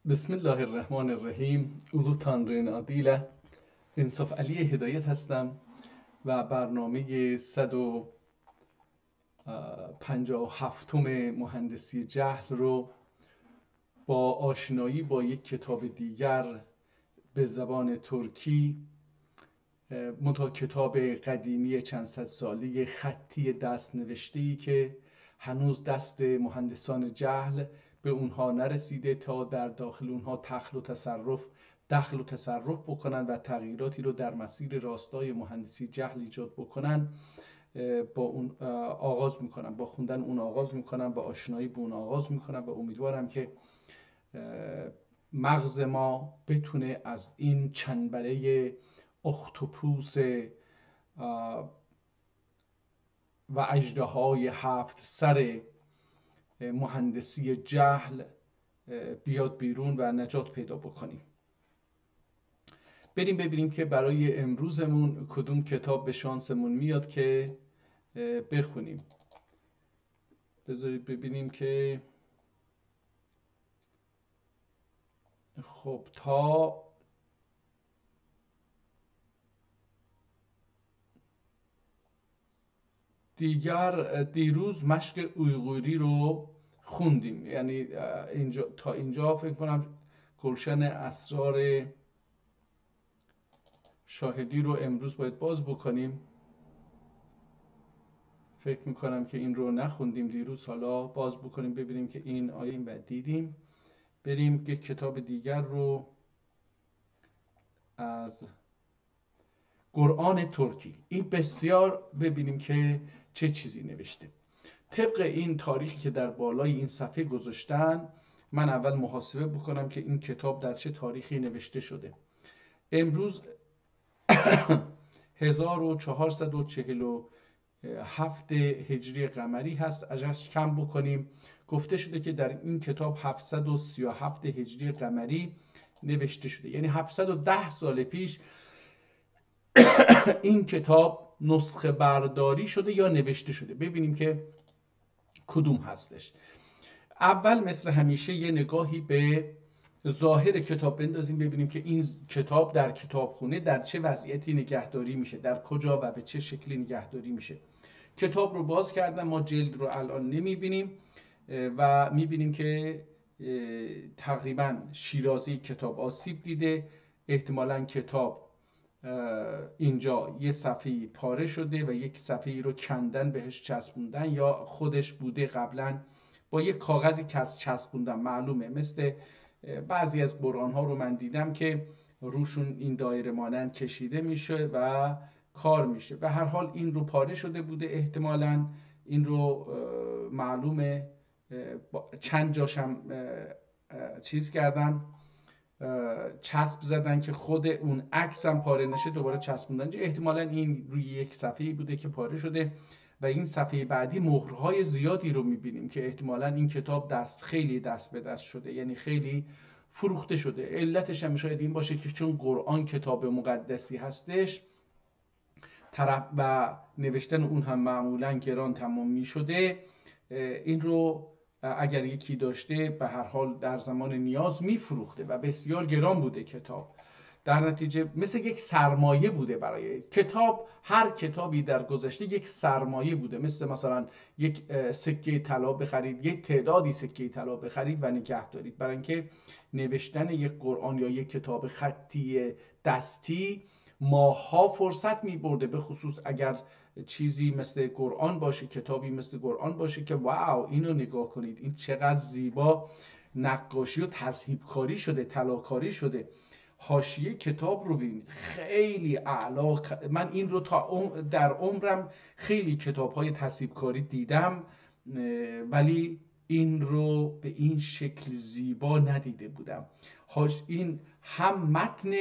بسم الله الرحمن الرحیم. اولوتان رین عادیله. انصاف علی هدایت هستم و برنامه 157 مهندسی جهل رو با آشنایی با یک کتاب دیگر به زبان ترکی، منتها کتاب قدیمی چند صد ساله خطی دست نوشته‌ای که هنوز دست مهندسان جهل به اونها نرسیده تا در داخل اونها دخل و تصرف بکنن و تغییراتی رو در مسیر راستای مهندسی جهل ایجاد بکنن. با اون آغاز میکنم، با خوندن اون آغاز میکنم، با آشنایی با اون آغاز میکنم و امیدوارم که مغز ما بتونه از این چنبره اختاپوس و اژدهای 7 سر مهندسی جهل بیاد بیرون و نجات پیدا بکنیم. بریم ببینیم که برای امروزمون کدوم کتاب به شانسمون میاد که بخونیم. بذارید ببینیم که خب تا دیروز مشق اویغوری رو خوندیم، یعنی تا اینجا فکر کنم گلشن اسرار شاهدی رو امروز باید باز بکنیم. فکر میکنم که این رو نخوندیم دیروز، حالا باز بکنیم ببینیم که این آیه این بعد دیدیم. بریم یک کتاب دیگر رو از قرآن ترکی، این بسیار ببینیم که چه چیزی نوشته. طبق این تاریخی که در بالای این صفحه گذاشتن، من اول محاسبه بکنم که این کتاب در چه تاریخی نوشته شده. امروز 1447 هجری قمری هست. ازش کم بکنیم، گفته شده که در این کتاب 737 هجری قمری نوشته شده، یعنی 710 سال پیش این کتاب نسخه برداری شده یا نوشته شده. ببینیم که کدوم هستش. اول مثل همیشه یه نگاهی به ظاهر کتاب بندازیم، ببینیم که این کتاب در کتابخونه در چه وضعیتی نگهداری میشه، در کجا و به چه شکلی نگهداری میشه. کتاب رو باز کردم، ما جلد رو الان نمیبینیم و میبینیم که تقریبا شیرازی کتاب آسیب دیده. احتمالاً کتاب اینجا یه صفحه پاره شده و یک صفحه رو کندن بهش چسبوندن، یا خودش بوده قبلا با یک کاغذی چسبوندن. معلومه مثل بعضی از قرآن ها رو من دیدم که روشون این دایره مانند کشیده میشه و کار میشه. به هر حال این رو پاره شده بوده، احتمالاً این رو معلومه چند جاشم چیز کردن، چسب زدن که خود اون عکس هم پاره نشه، دوباره چسبوندن. احتمالاً این روی یک صفحه بوده که پاره شده و این صفحه بعدی مهرهای زیادی رو میبینیم که احتمالاً این کتاب خیلی دست به دست شده، یعنی خیلی فروخته شده. علتش هم شاید این باشه که چون قرآن کتاب مقدسی هستش و نوشتن اون هم معمولاً گران تمام میشده، این رو اگر یکی داشته به هر حال در زمان نیاز میفروخته و بسیار گران بوده کتاب. در نتیجه مثل یک سرمایه بوده برای کتاب. هر کتابی در گذشته یک سرمایه بوده، مثلا یک سکه طلا بخرید، یک تعدادی سکه طلا بخرید و نگه دارید، برای اینکه نوشتن یک قرآن یا یک کتاب خطی دستی ماها فرصت میبرده، به خصوص اگر چیزی مثل قرآن باشه، کتابی مثل قرآن باشه که واو اینو نگاه کنید، این چقدر زیبا نقاشی و تذهیب کاری شده، طلاکاری شده. حاشیه کتاب رو ببینید، خیلی اعلی. من این رو در عمرم خیلی کتاب‌های تذهیب کاری دیدم، ولی این رو به این شکل زیبا ندیده بودم. این هم متن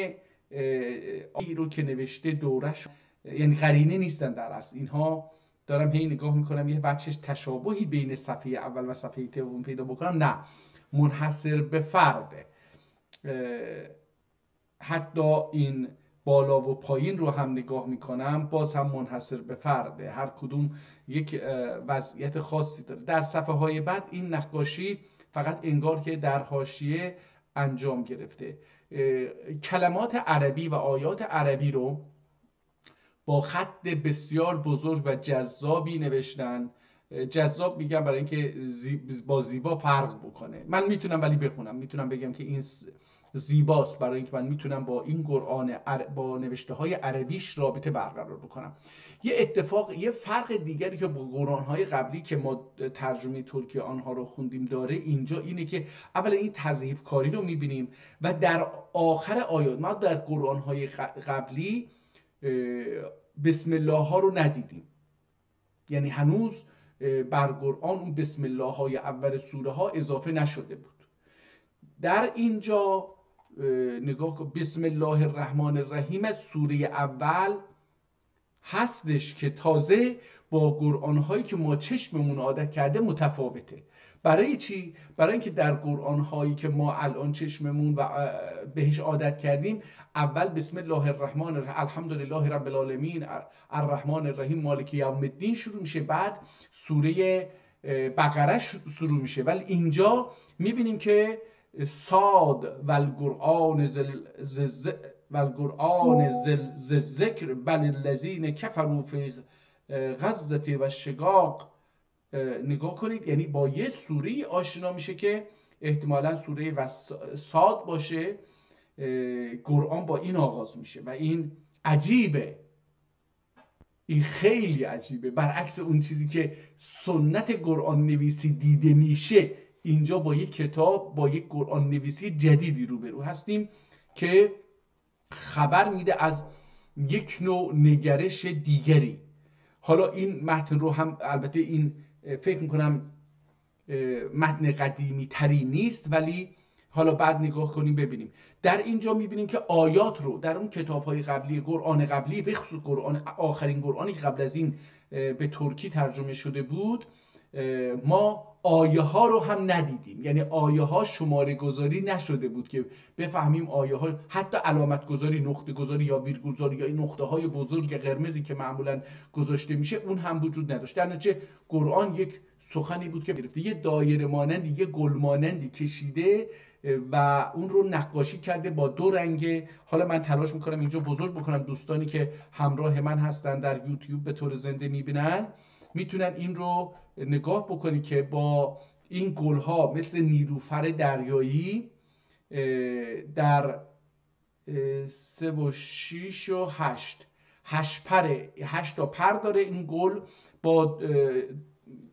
این رو که نوشته دورش، یعنی قرینه نیستن در اصل اینها. دارم هی نگاه میکنم یه بچهش تشابهی بین صفحه اول و صفحه دوم پیدا بکنم، نه، منحصر به فرده. حتی این بالا و پایین رو هم نگاه میکنم، باز هم منحصر به فرده، هر کدوم یک وضعیت خاصی داره. در صفحه های بعد این نقاشی فقط انگار که در حاشیه انجام گرفته. کلمات عربی و آیات عربی رو با خط بسیار بزرگ و جذابی نوشتن. جذاب میگم برای اینکه با زیبا فرق بکنه. من میتونم ولی بخونم، میتونم بگم که این زیباست، برای اینکه من میتونم با این قرآن با نوشته های عربیش رابطه برقرار بکنم. یه فرق دیگری که با قرآن های قبلی که ما ترجمه ترکی آنها رو خوندیم داره اینجا اینه که اولا این تضعیف کاری رو میبینیم و در آخر آیات ما در قرآن های قبلی بسم الله ها رو ندیدیم، یعنی هنوز بر قرآن اون بسم الله های اول سوره ها اضافه نشده بود. در اینجا نگاه کن، بسم الله الرحمن الرحیم از سوره اول هستش که تازه با قرآن هایی که ما چشممون عادت کرده متفاوته. برای چی؟ برای اینکه در قرآن هایی که ما الان چشممون و بهش عادت کردیم اول بسم الله الرحمن الرحیم الحمدلله رب العالمین الرحمن الرحیم مالک یوم الدین شروع میشه، بعد سوره بقره شروع میشه. ولی اینجا میبینیم که صاد و القرآن ذی الذکر بل الذین کفروا فی غزة و شقاق. نگاه کنید، یعنی با یه سوره آشنا میشه که احتمالا سوره صاد باشه. قرآن با این آغاز میشه و این عجیبه، این خیلی عجیبه، برعکس اون چیزی که سنت قرآن نویسی دیده میشه. اینجا با یک کتاب، با یک قرآن نویسی جدیدی روبرو هستیم که خبر میده از یک نوع نگرش دیگری. حالا این متن رو هم البته این فکر میکنم متن قدیمی تری نیست، ولی حالا بعد نگاه کنیم ببینیم. در اینجا میبینیم که آیات رو در اون کتاب‌های قبلی قرآن قبلی، به خصوص قرآن آخرین قرآنی که قبل از این به ترکی ترجمه شده بود، ما آیه ها رو هم ندیدیم، یعنی آیه ها شماره گذاری نشده بود که بفهمیم آیه ها، حتی علامت گذاری، نقطه گذاری یا ویرگول گذاری یا این نقطه های بزرگ قرمزی که معمولا گذاشته میشه اون هم وجود نداشت. در نتیجه قرآن یک سخنی بود که گرفته یه دایره مانندی، یه گل مانندی کشیده و اون رو نقاشی کرده با دو رنگ. حالا من تلاش میکنم اینجا بزرگ بکنم، دوستانی که همراه من هستن در یوتیوب به طور زنده میبینن میتونن این رو نگاه بکنید که با این گلها مثل نیلوفر دریایی در 3 و 6 و 8 پره، 8 تا پر داره این گل با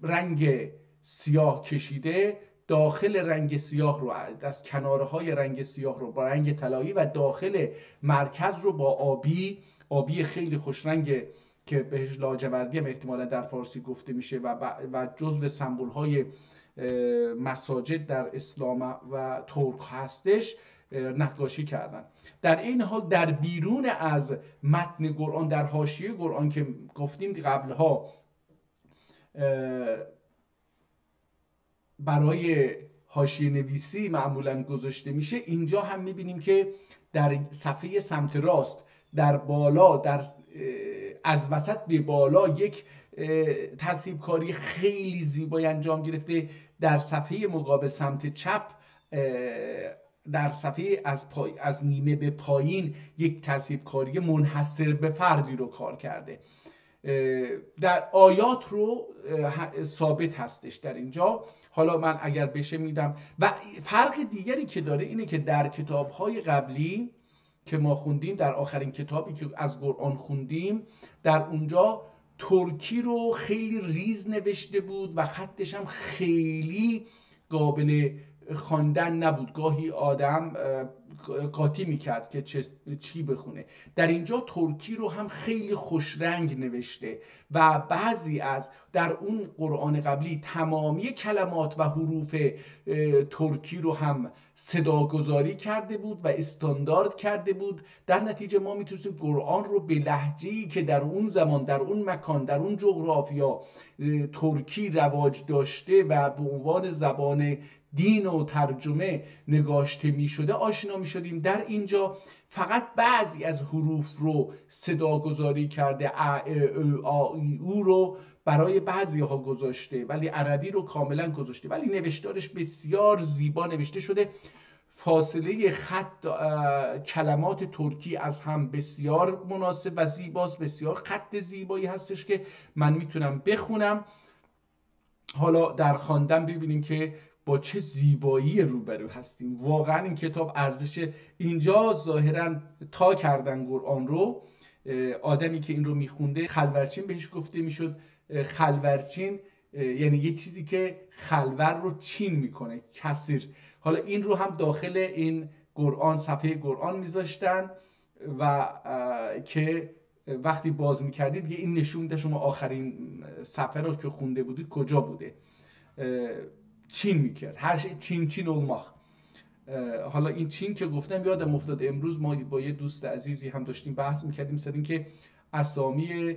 رنگ سیاه کشیده. داخل رنگ سیاه رو از کنارهای رنگ سیاه رو با رنگ طلایی و داخل مرکز رو با آبی خیلی خوش رنگ که بهش لاجوردی هم احتمالا در فارسی گفته میشه و جزو سمبول های مساجد در اسلام و ترک هستش نقاشی کردن. در این حال در بیرون از متن قرآن، در حاشیه قرآن که گفتیم قبلها برای حاشیه نویسی معمولا گذاشته میشه، اینجا هم میبینیم که در صفحه سمت راست در بالا، از وسط به بالا یک تصویب کاری خیلی زیبایی انجام گرفته. در صفحه مقابل سمت چپ در صفحه از نیمه به پایین یک تصویب کاری منحصر به فردی رو کار کرده. در آیات رو ثابت هستش در اینجا. حالا من اگر بشه میدم. و فرق دیگری که داره اینه که در کتاب‌های قبلی که ما خوندیم، در آخرین کتابی که از قرآن خوندیم، در اونجا ترکی رو خیلی ریز نوشته بود و خطش هم خیلی قابل خواندن نبود، گاهی آدم قاطی میکرد که چی بخونه. در اینجا ترکی رو هم خیلی خوش رنگ نوشته و بعضی از در اون قرآن قبلی تمامی کلمات و حروف ترکی رو هم صداگذاری کرده بود و استاندارد کرده بود. در نتیجه ما میتونیم قرآن رو به لهجه‌ای که در اون زمان، در اون مکان، در اون جغرافیا ترکی رواج داشته و به عنوان زبان دین و ترجمه نگاشته می شده آشنا می شدیم. در اینجا فقط بعضی از حروف رو صداگذاری کرده، او رو برای بعضی ها گذاشته ولی عربی رو کاملا گذاشته، ولی نوشتارش بسیار زیبا نوشته شده. فاصله خط کلمات ترکی از هم بسیار مناسب و زیباست، بسیار خط زیبایی هستش که من میتونم بخونم. حالا در خواندن ببینیم که با چه زیبایی روبرو هستیم. واقعا این کتاب ارزش، اینجا ظاهرا تا کردن قرآن رو، آدمی که این رو میخونده خلورچین بهش گفته میشد. خلورچین یعنی یه چیزی که خلور رو چین میکنه، کثیر. حالا این رو هم داخل این قرآن، صفحه قرآن میذاشتن و که وقتی باز میکردید یه این نشون میده شما آخرین صفحه رو که خونده بودید کجا بوده. چین میکرد، هر شی چین چین olmak. حالا این چین که گفتم یادم افتاد، امروز ما با یه دوست عزیزی هم داشتیم بحث میکردیم، سر این که اسامی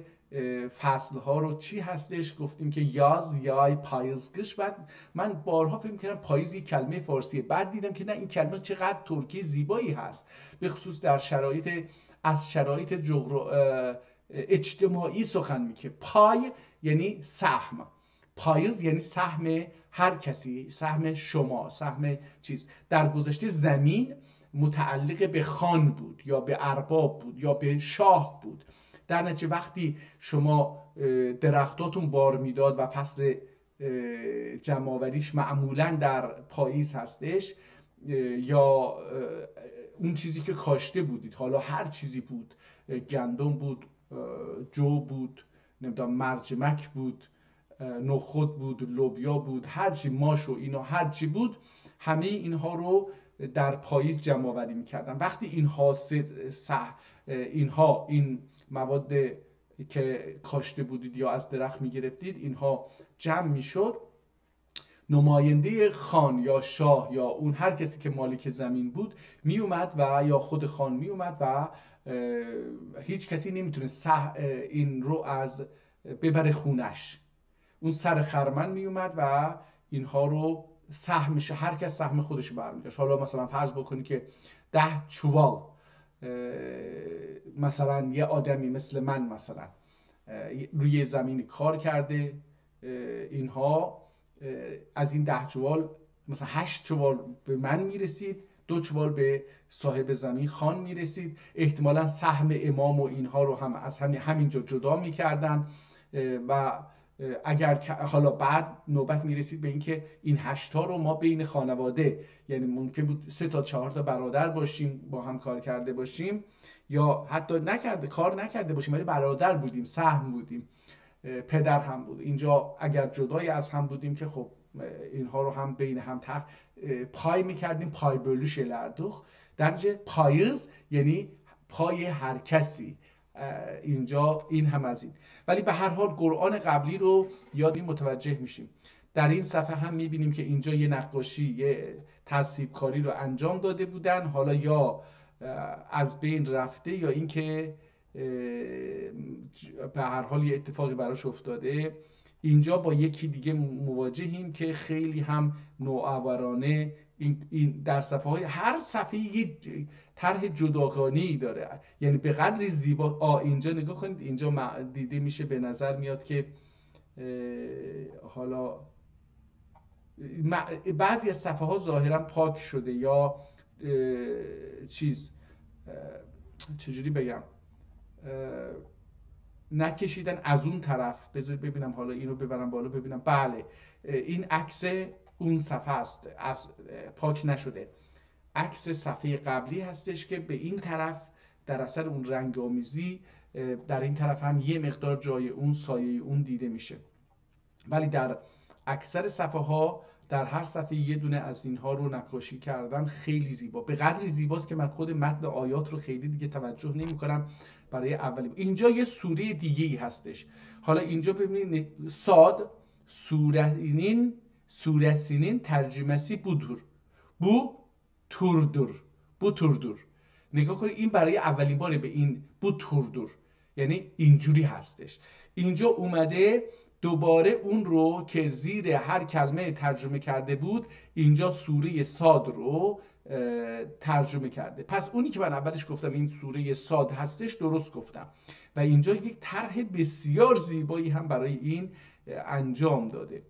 فصل ها رو چی هستش. گفتیم که یاز، یای، پاییز، قش. بعد من بارها فکر میکردم پاییز یک کلمه فارسیه، بعد دیدم که نه، این کلمه چقدر ترکی زیبایی هست، به خصوص در شرایط اجتماعی سخن میگه. پای یعنی سهم، پاییز یعنی سهم هر کسی، سهم شما، سهم چیز. در گذشته زمین متعلق به خان بود یا به ارباب بود یا به شاه بود. در نتیجه وقتی شما درختاتون بار میداد و فصل جمع‌آوریش معمولا در پاییز هستش، یا اون چیزی که کاشته بودید، حالا هر چیزی بود، گندم بود، جو بود، نمیدونم مرجمک بود، نخود بود، لوبیا بود، هرچی، ماش و اینا هرچی بود، همه اینها رو در پاییز جمع آوری میکردن. وقتی این مواد که کاشته بودید یا از درخت میگرفتید اینها جمع میشد، نماینده خان یا شاه یا اون هر کسی که مالک زمین بود میومد و یا خود خان میومد و هیچ کسی نمیتونه این رو از ببره خونش. اون سر خرمن میومد و اینها رو سهمش، هر کس سهم خودش برمی‌داشت. حالا مثلا فرض بکنید که 10 چوال، مثلا یه آدمی مثل من مثلا روی زمین کار کرده، اینها از این 10 چوال مثلا 8 چوال به من میرسید، 2 چوال به صاحب زمین خان میرسید. احتمالا سهم امام و اینها رو هم از همینجا جدا میکردن و اگر حالا بعد نوبت میرسید به اینکه این 8 تا رو ما بین خانواده، یعنی ممکن بود 3 تا 4 تا برادر باشیم با هم کار کرده باشیم، یا حتی کار نکرده باشیم ولی برادر بودیم، سهم بودیم، پدر هم بود، اینجا اگر جدای از هم بودیم که خب اینها رو هم بین هم پای میکردیم، پای bölü şeylerdik. در نتیجه پاییز یعنی پای هر کسی. اینجا این هم از این. ولی به هر حال قرآن قبلی رو یاد متوجه میشیم. در این صفحه هم میبینیم که اینجا یه نقاشی، یه تصویب کاری رو انجام داده بودن، حالا یا از بین رفته یا اینکه به هر حال یه اتفاقی براش افتاده. اینجا با یکی دیگه مواجهیم که خیلی هم نوآورانه این در صفحه های هر صفحه یه طرح جداگانه‌ای داره، یعنی به قدری زیبا. اینجا نگاه کنید، اینجا دیده میشه، به نظر میاد که حالا بعضی از صفحه ها ظاهرا پاک شده یا چجوری بگم، نکشیدن از اون طرف. بذار ببینم، حالا اینو ببرم بالا ببینم. بله، این عکس اون صفحه است، از پاک نشده. عکس صفحه قبلی هستش که به این طرف در اثر اون رنگ آمیزی در این طرف هم یه مقدار جای اون سایه اون دیده میشه. ولی در اکثر صفحه ها در هر صفحه یه دونه از اینها رو نقاشی کردن، خیلی زیبا، به قدری زیباست که من خود متن آیات رو خیلی دیگه توجه نمی کنم. برای اولی اینجا یه سوره دیگه ای هستش. حالا اینجا ببینید صاد، سورسینین ترجمه‌سی بودور، بو توردور. نگاه کنید، این برای اولین باره به این بو توردور، یعنی اینجوری هستش. اینجا اومده دوباره اون رو که زیر هر کلمه ترجمه کرده بود، اینجا سوره صاد رو ترجمه کرده. پس اونی که من اولش گفتم این سوره صاد هستش درست گفتم. و اینجا یک طرح بسیار زیبایی هم برای این انجام داده.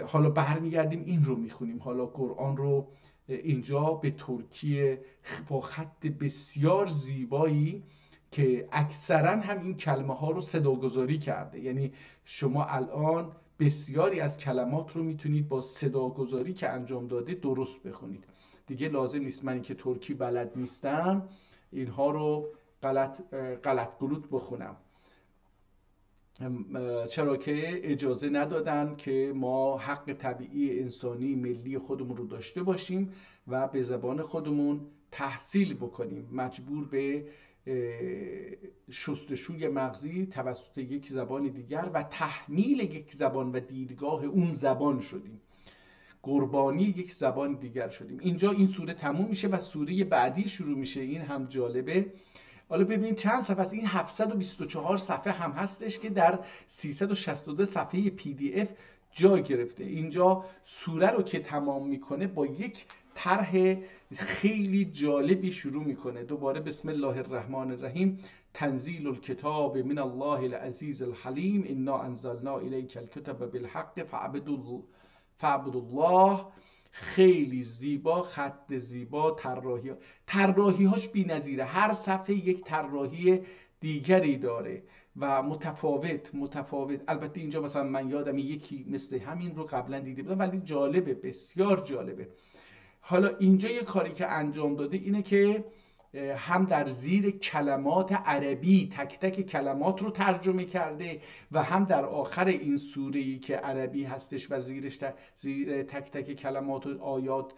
حالا برمیگردیم این رو میخونیم. حالا قرآن رو اینجا به ترکی با خط بسیار زیبایی که اکثرا هم این کلمه ها رو صداگذاری کرده. یعنی شما الان بسیاری از کلمات رو میتونید با صداگذاری که انجام داده درست بخونید. دیگه لازم نیست من که ترکی بلد نیستم اینها رو غلط گلوت بخونم، چرا که اجازه ندادن که ما حق طبیعی انسانی ملی خودمون رو داشته باشیم و به زبان خودمون تحصیل بکنیم. مجبور به شستشوی مغزی توسط یک زبان دیگر و تحمیل یک زبان و دیدگاه اون زبان شدیم، قربانی یک زبان دیگر شدیم. اینجا این سوره تموم میشه و سوره بعدی شروع میشه. این هم جالبه. حالا ببینیم چند صفحه است. این 724 صفحه هم هستش که در 362 صفحه PDF جای گرفته. اینجا سوره رو که تمام میکنه با یک طرح خیلی جالبی شروع میکنه. دوباره بسم الله الرحمن الرحیم، تنزیل الکتاب من الله العزیز الحلیم، انا انزلنا الیک الکتاب بالحق فاعبدوا الله. خیلی زیبا، خط زیبا، طراحی هاش بی‌نظیره. هر صفحه یک طراحی دیگری داره و متفاوت. البته اینجا مثلا من یادم یکی مثل همین رو قبلا دیده بودم، ولی جالبه، بسیار جالبه. حالا اینجا یه کاری که انجام داده اینه که هم در زیر کلمات عربی تک تک کلمات رو ترجمه کرده و هم در آخر این سوره‌ای که عربی هستش و زیرش زیر تک تک کلمات و آیات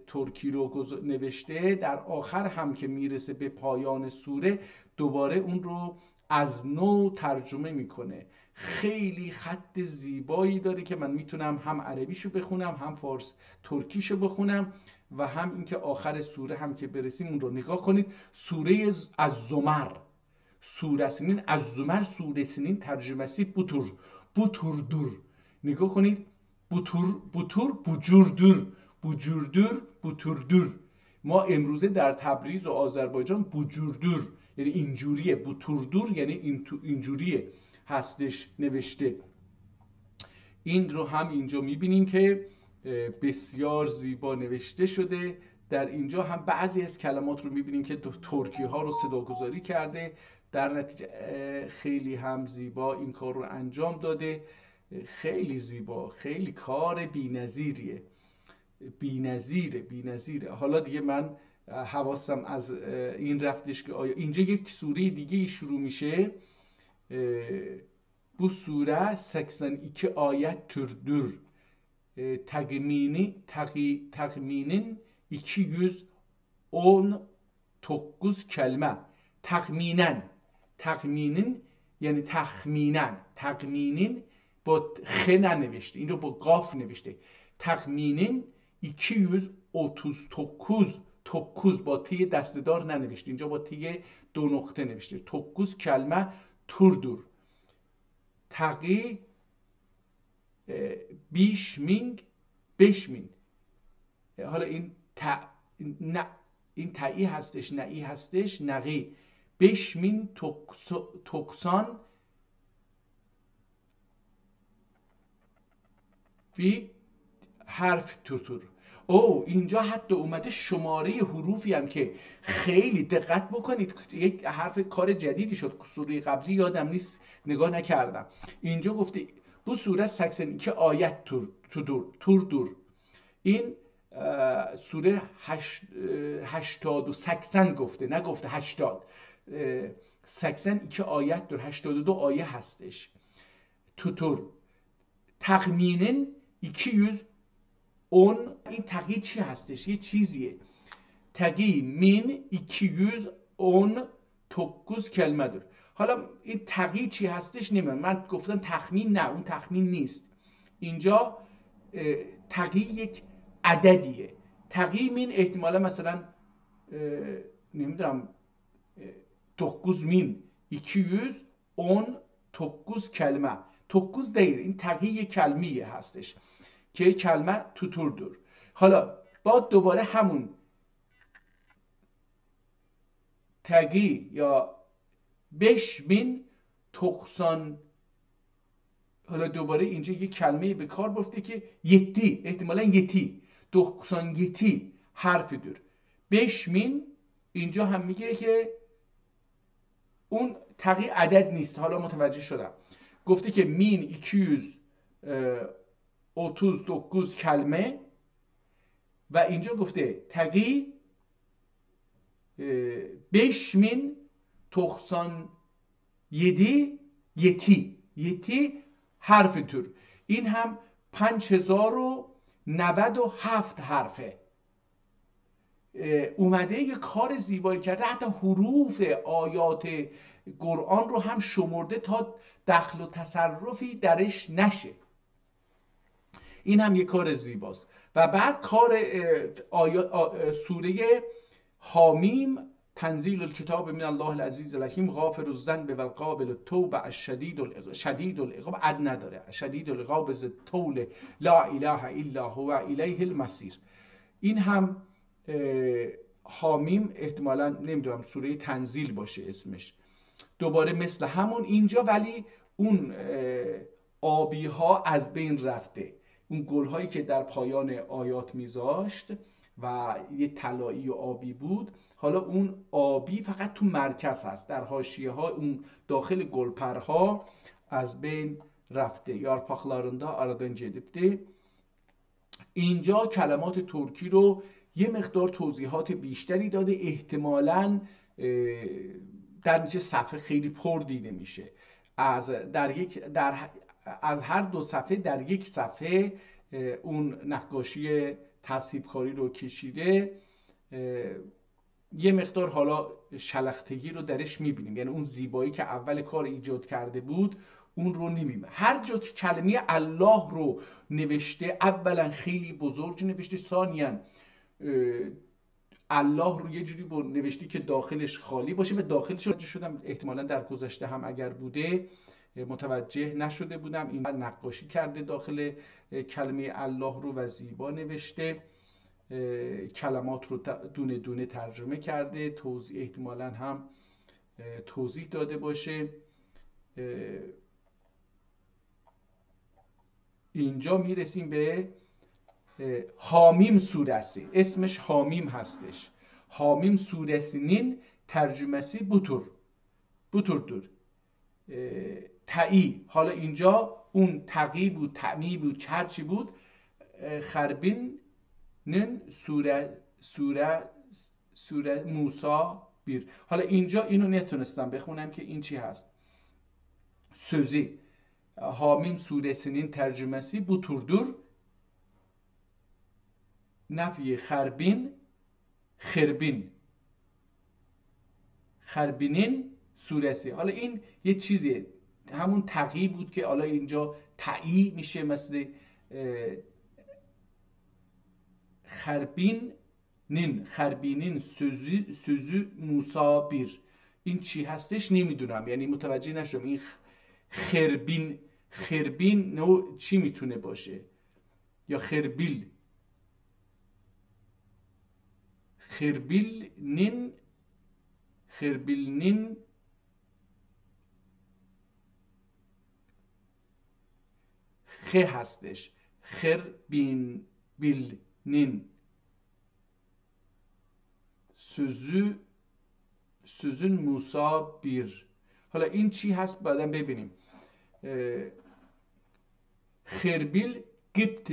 ترکی رو نوشته. در آخر هم که میرسه به پایان سوره دوباره اون رو از نو ترجمه میکنه. خیلی خط زیبایی داره که من میتونم هم عربیشو بخونم هم ترکیشو بخونم و هم اینکه آخر سوره هم که برسیم اون رو نگاه کنید. سوره از زمر، سوره سنین از زمر، سوره سنین ترجمه‌سی بوتوردور. نگاه کنید، بوجوردور. ما امروزه در تبریز و آذربایجان بوجوردور یعنی اینجوریه، بوتوردور یعنی اینجوریه هستش نوشته. این رو هم اینجا میبینیم که بسیار زیبا نوشته شده. در اینجا هم بعضی از کلمات رو میبینیم که ترکی ها رو صداگذاری کرده. در نتیجه خیلی هم زیبا این کار رو انجام داده. خیلی زیبا، خیلی کار بی‌نظیریه، بی‌نظیره. حالا دیگه من حواسم از این رفتش که آیا اینجا یک سوره دیگه شروع میشه. Bu sure 82 ayettir. Takminin 219 kelime. Takminin yani tahminen با خ ننوشته، این رو با قاف نوشته. takminin 239 با تی دسته‌دار ننوشته، اینجا با تی دو نقطه نوشته. 9 kelime turdur. تقی 5000. حالا این این تایی هستش، نئی هستش، نقی 5000 فی حرف توتور. اینجا حتی اومده شماره حروفی هم که خیلی دقت بکنید. یک حرف کار جدیدی شد، سوره قبلی یادم نیست نگاه نکردم. اینجا گفته bu sure 82 ayet turdur. این سوره 80 و 80 گفته، نگفته 80. 82 آیت دور، 82 آیه هستش. tutur. تخمینن 210. این تقی چی هستش؟ یه چیزیه. تقی من 219 کلمه دور. حالا این تقی چی هستش نمیدونم. من گفتم تخمین، نه اون تخمین نیست. اینجا تقی یک عددیه. تقی من احتمالا مثلا نمیدونم 9219 کلمه. 9 değil. این تقی یک کلمیه هستش که کلمه توتوردور. حالا با دوباره همون تقی یا 5090. حالا دوباره اینجا یک کلمه به کار برده که یتی، احتمالا یتی 97 harfidir. 5000 اینجا هم میگه که اون تقی عدد نیست. حالا متوجه شدم. گفته که 1239 کلمه و اینجا گفته تقی 5097 یتی harfidir. این هم 5097 حرفه. اومده یه کار زیبایی کرده، حتی حروف آیات قرآن رو هم شمرده تا دخل و تصرفی درش نشه. این هم یه کار زیباست. و بعد کار سوره حامیم، تنزیل الکتاب من الله العزیز الحکیم غافر الذنب و القابل التوب شدید العقاب، عد نداره، شدید العقاب ذی الطول لا اله الا هو الیه المصیر. این هم حامیم احتمالاً نمیدونم سوره تنزیل باشه اسمش. دوباره مثل همون اینجا، ولی اون آبی ها از بین رفته. اون گل هایی که در پایان آیات میذاشت و یه طلایی و آبی بود، حالا اون آبی فقط تو مرکز هست، در حاشیه ها اون داخل گلپرها از بین رفته. یارپاخلارندا آرادن جدیبده. اینجا کلمات ترکی رو یه مقدار توضیحات بیشتری داده، احتمالاً در نتیجه صفحه خیلی پر دیده میشه. از هر دو صفحه در یک صفحه اون نقاشی تصحیب کاری رو کشیده. یه مقدار حالا شلختگی رو درش میبینیم، یعنی اون زیبایی که اول کار ایجاد کرده بود اون رو نمیبینیم. هر جا که کلمه الله رو نوشته، اولا خیلی بزرگ نوشته، ثانیاً الله رو یه جوری نوشته که داخلش خالی باشه و داخلش رو شدم احتمالاً در گذشته هم اگر بوده متوجه نشده بودم. این نقاشی کرده داخل کلمه الله رو و زیبا نوشته، کلمات رو دونه دونه ترجمه کرده، توضیح احتمالاً هم توضیح داده باشه. اینجا میرسیم به حامیم سورesi. اسمش حامیم هستش. حامیم suresinin tercümesi buturdur. تایی. حالا اینجا اون تقی بود، تعمی بود، چرچی بود. خربینن سوره موسا بیر. حالا اینجا اینو نتونستم بخونم که این چی هست. سوزی. حامیم suresinin tercümesi buturdur. نفی خربینین سورسی. حالا این یه چیزیه، همون تقی بود که حالا اینجا تایی میشه، مثل خربینین سوزü موسا بیر. این چی هستش نمیدونم، یعنی متوجه نشدم این خربین نوع چی میتونه باشه، یا خربیلنین خ هستش. خربیلنین سوزün موسا بیر. حالا این چی هست بعدم ببینیم. خربیل gibt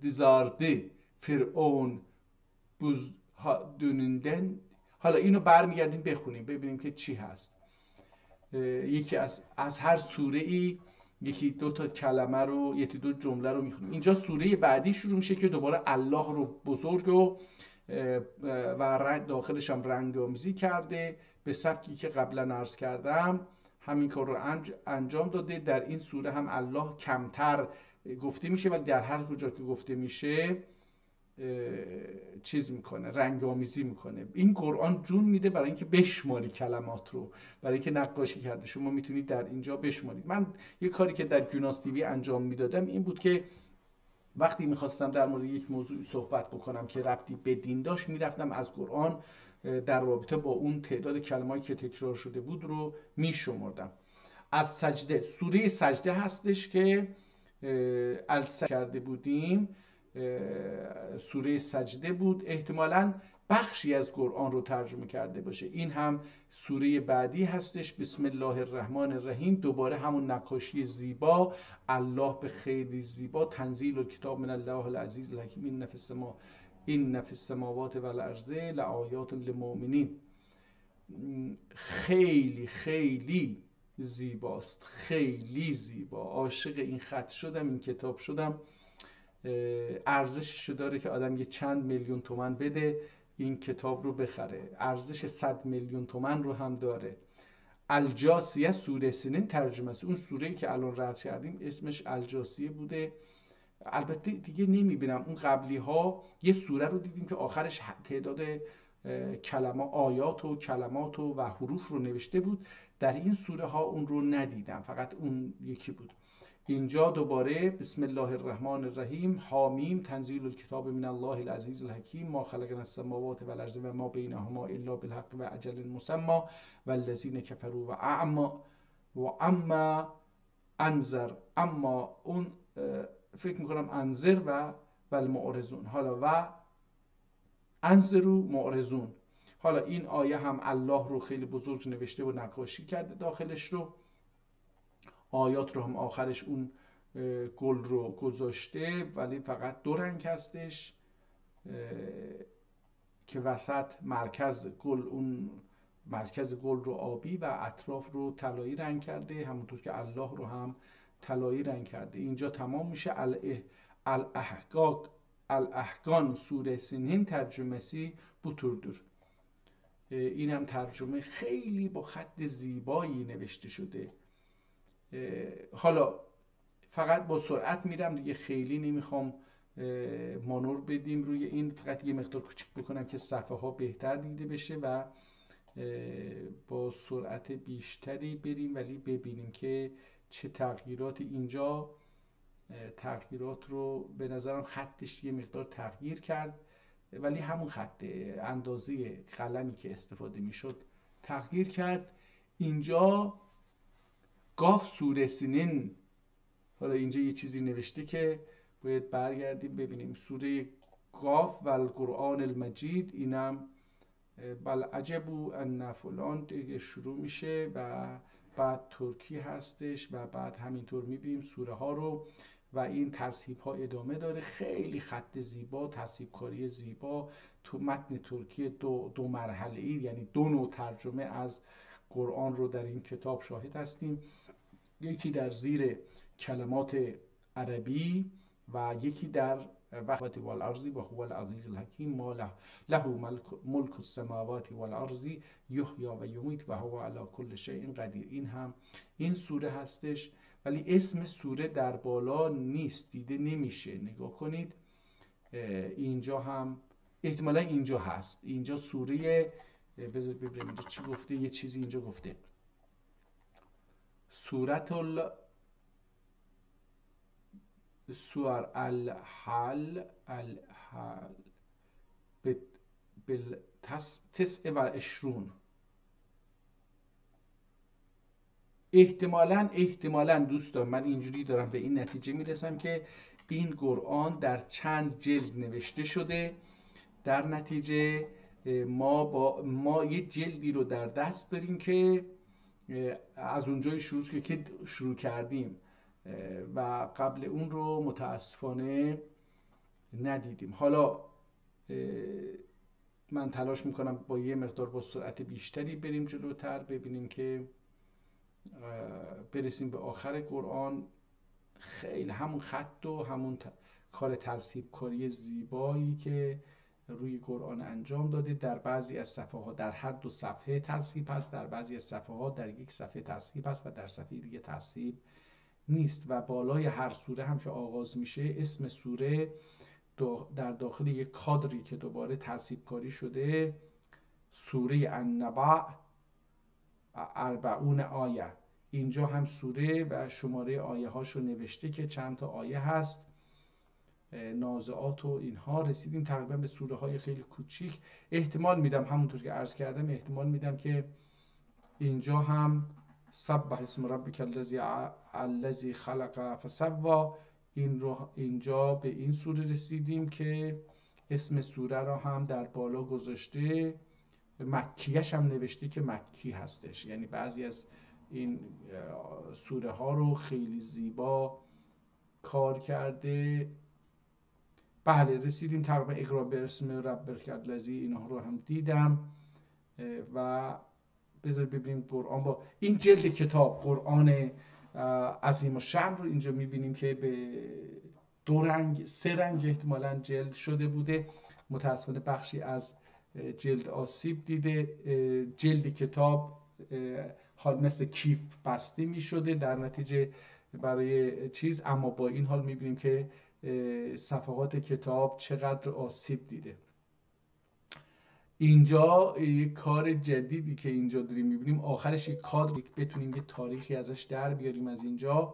dizardı فرعون بوز دونیندن. حالا اینو برمیگردیم بخونیم ببینیم که چی هست. یکی از هر سوره ای یکی دو تا کلمه رو، یکی دو جمله رو میخونیم. اینجا سوره بعدی شروع میشه که دوباره الله رو بزرگ و داخلش هم رنگ آمیزی کرده به سبکی که قبلا عرض کردم. همین کار رو انجام داده. در این سوره هم الله کمتر گفته میشه و در هر کجا که گفته میشه چیز میکنه، رنگ آمیزی میکنه. این قرآن جون میده برای اینکه بشماری کلمات رو، برای اینکه نقاشی کرده. شما میتونید در اینجا بشمارید. من یه کاری که در جوناس تیوی انجام میدادم این بود که وقتی میخواستم در مورد یک موضوع صحبت بکنم که ربطی به دین داشت، میرفتم از قرآن در رابطه با اون تعداد کلمه‌ای که تکرار شده بود رو میشمردم. از سجده، سوره سجده هستش که السجده کرده بودیم. سوره سجده بود، احتمالاً بخشی از قرآن رو ترجمه کرده باشه. این هم سوره بعدی هستش، بسم الله الرحمن الرحیم، دوباره همون نقاشی زیبا، الله به خیلی زیبا، تنزیل الکتاب من الله العزیز الحکیم، این فی السماوات و الارض لآیات للمؤمنین. خیلی خیلی زیباست، خیلی زیبا. عاشق این خط شدم، این کتاب شدم. ارزشش داره که آدم یه چند میلیون تومن بده این کتاب رو بخره. ارزش 100 میلیون تومن رو هم داره. الجاسیه سوره سنین ترجمه است. اون سوره‌ای که الان رد کردیم اسمش الجاسیه بوده. البته دیگه نمیبینم اون قبلی ها یه سوره رو دیدیم که آخرش تعداد آیات و کلمات و حروف رو نوشته بود. در این سوره ها اون رو ندیدم، فقط اون یکی بود. اینجا دوباره بسم الله الرحمن الرحیم، حامیم، تنزیل الکتاب من الله العزیز الحکیم، ما خلقنا السماوات و الارض و ما بینهما الا بالحق و اجل مسمى والذین کفروا و اما انذر، اما اون فکر میکنم انذر و المعرضون، حالا و انذروا معرضون. حالا این آیه هم الله رو خیلی بزرگ نوشته و نقاشی کرده داخلش رو. آیات رو هم آخرش اون گل رو گذاشته، ولی فقط 2 رنگ هستش که وسط مرکز گل، اون مرکز گل رو آبی و اطراف رو طلایی رنگ کرده، همونطور که الله رو هم طلایی رنگ کرده. اینجا تمام میشه. الاحقان سوره سنین ترجمه‌سی بوتوردور. این هم ترجمه خیلی با خط زیبایی نوشته شده. حالا فقط با سرعت میرم دیگه، خیلی نمیخوام مانور بدیم روی این، فقط یه مقدار کوچیک بکنم که صفحه ها بهتر دیده بشه و با سرعت بیشتری بریم، ولی ببینیم که چه تغییراتی اینجا. تغییرات رو به نظرم خطش یه مقدار تغییر کرد، ولی همون خط اندازه قلمی که استفاده میشد تغییر کرد. اینجا قاف سوره سنین، حالا اینجا یه چیزی نوشته که باید برگردیم ببینیم. سوره قاف و القرآن المجید، اینم بل عجبوا ان فلان دیگه شروع میشه و بعد ترکی هستش و بعد همینطور میبینیم سوره ها رو و این تصحیح ها ادامه داره. خیلی خط زیبا، تصحیح کاری زیبا تو متن ترکی دو مرحله ای، یعنی 2 نوع ترجمه از قرآن رو در این کتاب شاهد هستیم. یکی در زیر کلمات عربی و یکی در وحوت والارضی و هو العزیز الحکیم، ما له ملک السماوات والارض یحیی و یمیت و هو علی کل شیء قدیر. این هم این سوره هستش، ولی اسم سوره در بالا نیست، دیده نمیشه. نگاه کنید اینجا هم احتمالا اینجا هست. اینجا سوره، بذارید ببینیم اینجا چی گفته. یه چیزی اینجا گفته سور الحل بالتسع و عشرون. احتمالاً دوستان من اینجوری دارم به این نتیجه میرسم که این قرآن در چند جلد نوشته شده. در نتیجه ما یه جلدی رو در دست داریم که از اونجای شروع کردیم و قبل اون رو متاسفانه ندیدیم. حالا من تلاش میکنم با یه مقدار با سرعت بیشتری بریم جلوتر، ببینیم که برسیم به آخر قرآن. خیلی همون خط و همون کار تصحیح کاری زیبایی که روی قرآن انجام داده. در بعضی از صفحه ها در هر 2 صفحه تصحیح هست، در بعضی از صفحه ها در 1 صفحه تصحیح هست و در صفحه دیگه تصحیح نیست. و بالای هر سوره هم که آغاز میشه اسم سوره در داخل یک کادری که دوباره تصحیح کاری شده، سوره النبع 40 آیه. اینجا هم سوره و شماره آیه هاشو نوشته که چند تا آیه هست، نازعات و اینها. رسیدیم تقریبا به سوره های خیلی کوچیک. احتمال میدم همونطور که عرض کردم، احتمال میدم که اینجا هم سبح اسم ربک الذی خلق فسوی، اینجا به این سوره رسیدیم که اسم سوره را هم در بالا گذاشته، مکیش هم نوشته که مکی هستش، یعنی بعضی از این سوره ها رو خیلی زیبا کار کرده. بله رسیدیم تقریبا اقرا باسم ربک الذی، اینها رو هم دیدم. و بذار ببینیم قرآن با این جلد کتاب قرآن عظیم الشأن رو اینجا میبینیم که به 3 رنگ احتمالاً جلد شده بوده. متاسفانه بخشی از جلد آسیب دیده. جلد کتاب حال مثل کیف بسته می شده در نتیجه برای چیز، اما با این حال می بینیم که صفحات کتاب چقدر آسیب دیده. اینجا یک کار جدیدی که اینجا داریم می بینیم، آخرش یک کادر بتونیم یه تاریخی ازش در بیاریم از اینجا.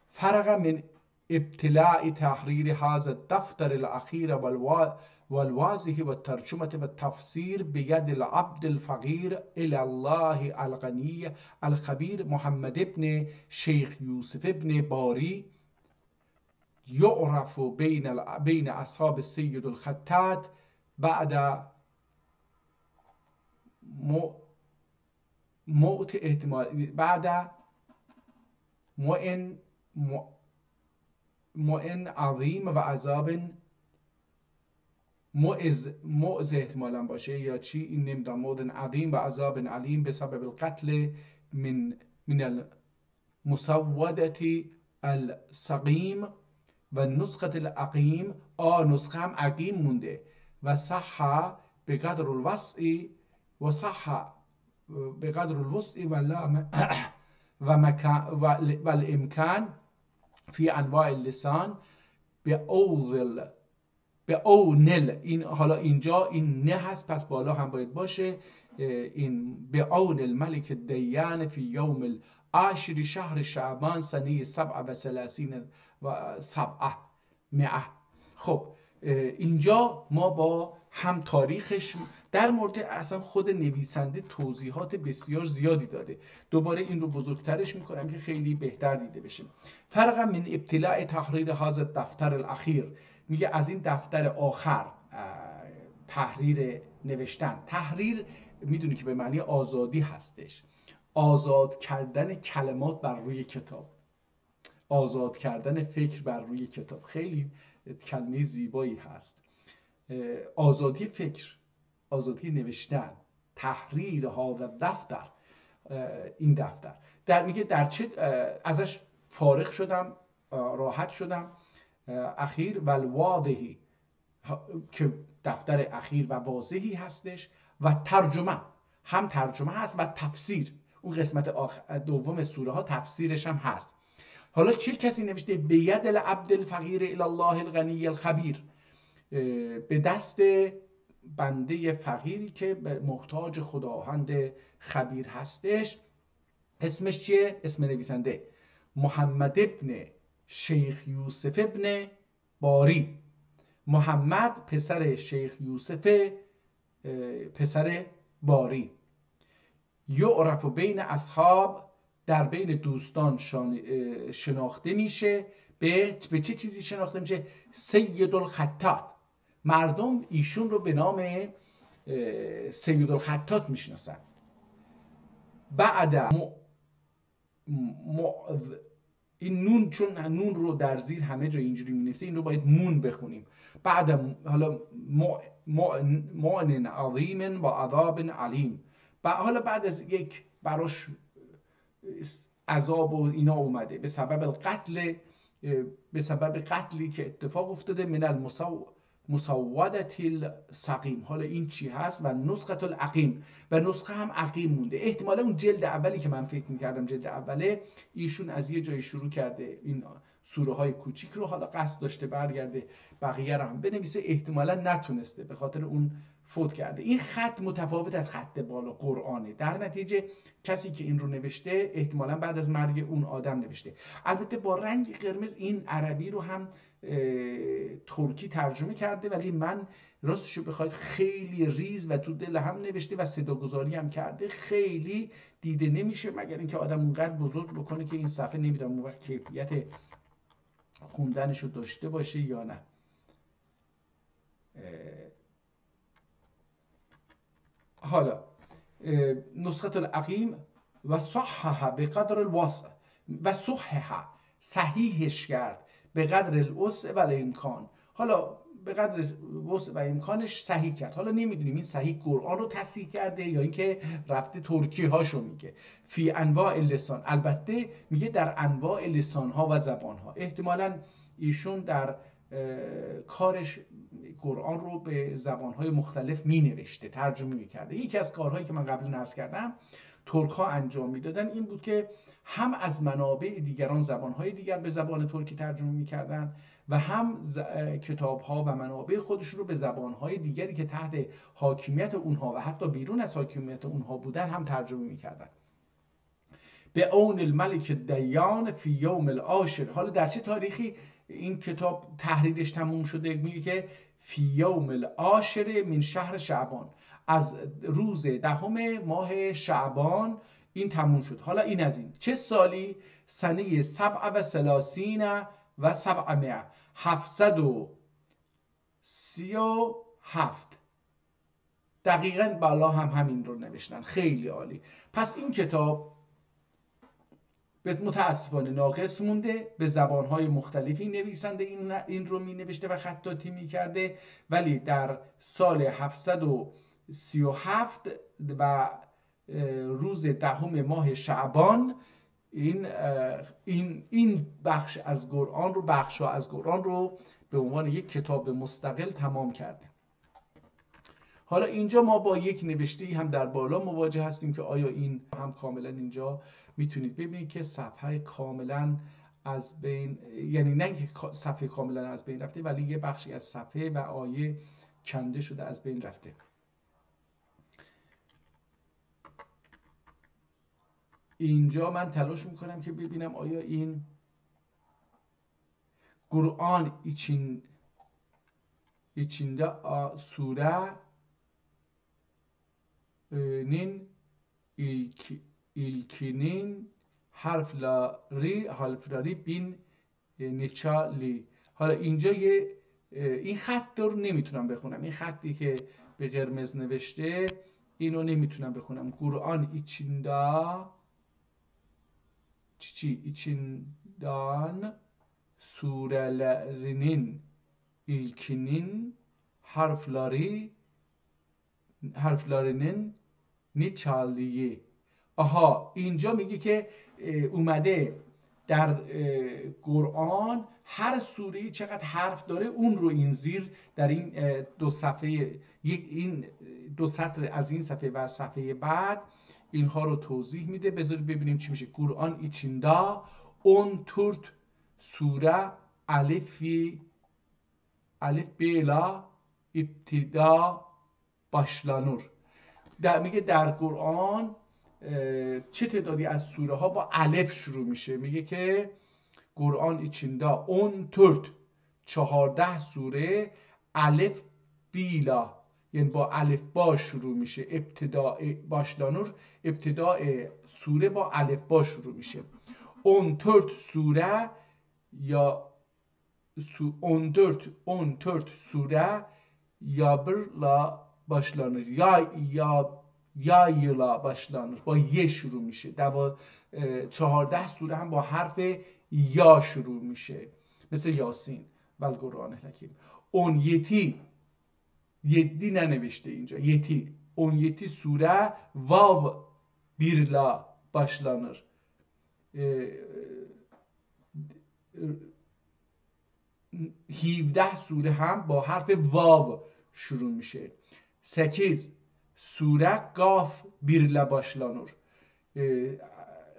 فرق من ابتلاع تحریر هذا الدفتر الاخیر والواضح والترجمة والتفسير بيد العبد الفقير إلى الله الغني الخبير محمد ابن شيخ يوسف ابن باري، يعرف بين أصحاب السيد الخطاط بعد موت احتمال بعد مؤن عظیم و عذاب معز احتمالا باشه یا چی، این نمیدونم. مؤن عظیم و عذاب علیم بسبب القتل من المسودة السقیم و نسخة العقیم. نسخه هم عقیم مونده. و صح بقدر الوسع و صح بقدر الوسع و الامکان فی انواع اللسان به اونل. این حالا اینجا این نه هست، پس بالا هم باید باشه. این به اون الملک دیان فی یوم العاشر شهر شعبان سنه 37 و 700. خب اینجا ما با هم تاریخش در مورد اصلا خود نویسنده توضیحات بسیار زیادی داده. دوباره این رو بزرگترش میکنم که خیلی بهتر دیده بشه. فرق من ابتلاع تحریر هذا الدفتر الاخیر، میگه از این دفتر آخر تحریر نوشتن. تحریر میدونی که به معنی آزادی هستش، آزاد کردن کلمات بر روی کتاب، آزاد کردن فکر بر روی کتاب. خیلی کلمه زیبایی هست. آزادی فکر، آزادی نوشتن. تحریر هذا دفتر، این دفتر در میگه در چه ازش فارغ شدم، راحت شدم. اخیر و الواضحی که دفتر اخیر و واضحی هستش، و ترجمه هم ترجمه هست و تفسیر. اون قسمت دوم سوره ها تفسیرش هم هست. حالا چه کسی نوشته؟ به ید العبد الفقیر الی الله الغنی الخبیر، به دست بنده فقیری که محتاج خداوند خبیر هستش. اسمش چیه؟ اسم نویسنده محمد ابن شیخ یوسف ابن باری. محمد پسر شیخ یوسف پسر باری. یعرف بین اصحاب، در بین دوستان شناخته میشه. به چه چیزی شناخته میشه؟ سید الخطاط. مردم ایشون رو به نام سید الخطاط میشناسن. بعد این نون، چون نون رو در زیر همه جا اینجوری مینویسه، این رو باید مون بخونیم. بعد حالا مؤن عظیم و عذاب علیم. حالا بعد از یک براش عذاب و اینا اومده به سبب القتل، به سبب قتلی که اتفاق افتاده من المسودة السقیم. حالا این چی هست؟ و نسخة العقیم، و نسخه هم عقیم مونده. احتمالا اون جلد اولی که من فکر میکردم جلد اوله، ایشون از یه جای شروع کرده این سوره های کوچیک رو، حالا قصد داشته برگرده بقیه رو هم بنویسه، احتمالا نتونسته به خاطر اون فوت کرده. این خط متفاوت از خط بالا قرآنه. در نتیجه کسی که این رو نوشته احتمالا بعد از مرگ اون آدم نوشته. البته با رنگ قرمز این عربی رو هم ترکی ترجمه کرده، ولی من راستشو بخواید خیلی ریز و تو دل هم نوشته و صداگذاری هم کرده، خیلی دیده نمیشه، مگر اینکه آدم اونقدر بزرگ بکنه که این صفحه نمیدونم اون وقت کیفیت خوندنش رو داشته باشه یا نه. حالا نسخة العقیم و صحح به قدر الوسع و صحح صحیحش کرد به قدر الوسع و الامکان. حالا به قدر وسع و امکانش صحیح کرد. حالا نمیدونیم این صحیح قرآن رو تصحیح کرده یا اینکه رفته ترکی هاشو میگه. فی انواع لسان، البته میگه در انواع لسان ها و زبان ها. احتمالاً ایشون در کارش قرآن رو به زبانهای مختلف می نوشته، ترجمه می کرده. یکی از کارهایی که من قبل عرض کردم ترک ها انجام می دادن این بود که هم از منابع دیگران زبانهای دیگر به زبان ترکی ترجمه می کردن و هم کتاب ها و منابع خودشون رو به زبانهای دیگری که تحت حاکمیت اونها و حتی بیرون از حاکمیت اونها بودن هم ترجمه می کردن. به اون الملک دیان فی یوم العاشر. حالا در چه تاریخی این کتاب تحریرش تموم شده؟ میگه که فی یوم العاشر من شهر شعبان، از روز 10 ماه شعبان این تموم شد. حالا این از این چه سالی؟ سنه 37 و 700 737. دقیقاً بالا هم همین رو نوشتن. خیلی عالی. پس این کتاب متاسفانه ناقص مونده، به زبانهای مختلفی نویسنده این رو می نوشته و خطاطی می کرده، ولی در سال 737 و روز 10 ماه شعبان این بخش از قرآن رو، بخشا از قرآن رو به عنوان یک کتاب مستقل تمام کرده. حالا اینجا ما با یک نوشته‌ای هم در بالا مواجه هستیم که آیا این هم کاملا اینجا میتونید ببینید که صفحه کاملا از بین، یعنی نه که صفحه کاملا از بین رفته، ولی یه بخشی از صفحه و آیه کنده شده از بین رفته. اینجا من تلاش میکنم که ببینم آیا این قرآن içinde سوره نین ilkinin harfleri bin neçali. حالا اینجا این خط رو نمیتونم بخونم، این خطی که به قرمز نوشته اینو نمیتونم بخونم. قرآن içinden surelerinin ilkinin harflerinin نیچالیه. آها، اینجا میگه که اومده در قرآن هر سوره‌ای چقدر حرف داره اون رو این زیر در این دو صفحه، این دو سطر از این صفحه و صفحه بعد اینها رو توضیح میده. بذارید ببینیم چی میشه. قرآن ایچیندا اون تورت سوره الف بیلا ابتدا başlanır. میگه در قرآن چه تعدادی از سوره ها با الف شروع میشه. میگه که قرآن içinde 14 سوره الف بیلا، یعنی با الف با شروع میشه. ابتداء başlanır، ابتداء سوره با الف با شروع میشه. 14 سوره یا 14 سوره yabırla başlanır. یا یلا başlanır. با یه شروع میشه. 14 سوره هم با حرف یا شروع میشه، مثل یاسین و القرآن الحکیم. 17 ننوشته اینجا، 17 سوره واو birla başlanır. 17 سوره هم با حرف واو شروع میشه. 8 سوره قاف birla başlanır.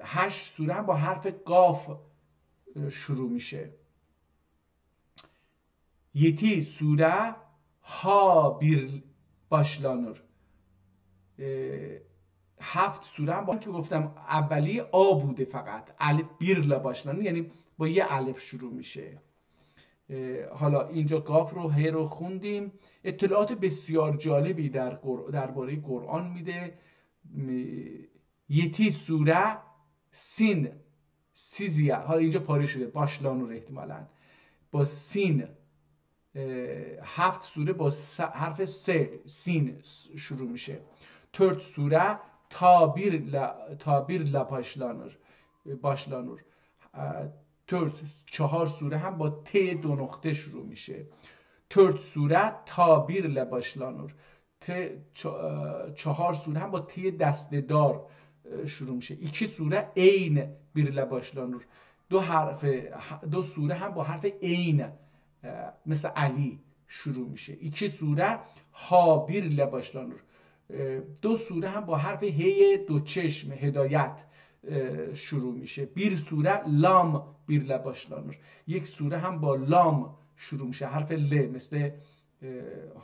8 سوره هم با حرف قاف شروع میشه. 7 سوره ها bir başlanır. 7 سوره هم با که گفتم اولی آ بوده، فقط الف birla başlanır، یعنی با یه الف شروع میشه. حالا اینجا قاف رو ه رو خوندیم. اطلاعات بسیار جالبی درباره قرآن میده. یتی سوره سین سیزیا، حالا اینجا پاره شده başlanır احتمالاً. با سین، 7 سوره با حرف سین شروع میشه. 4 سوره tabirle başlanır. 4 سوره هم با ت 2 نقطه شروع میشه. 4 سوره tabirle başlanır. 4 سوره هم با ت دسته‌دار شروع میشه. 2 سوره عین birle başlanır. 2 سوره هم با حرف عین مثل علی شروع میشه. 2 سوره ها birle başlanır. 2 سوره هم با حرف هی 2 چشم هدایت شروع میشه. 1 سوره لام birle başlanır. 1 سوره هم با لام شروع میشه، حرف ل، مثل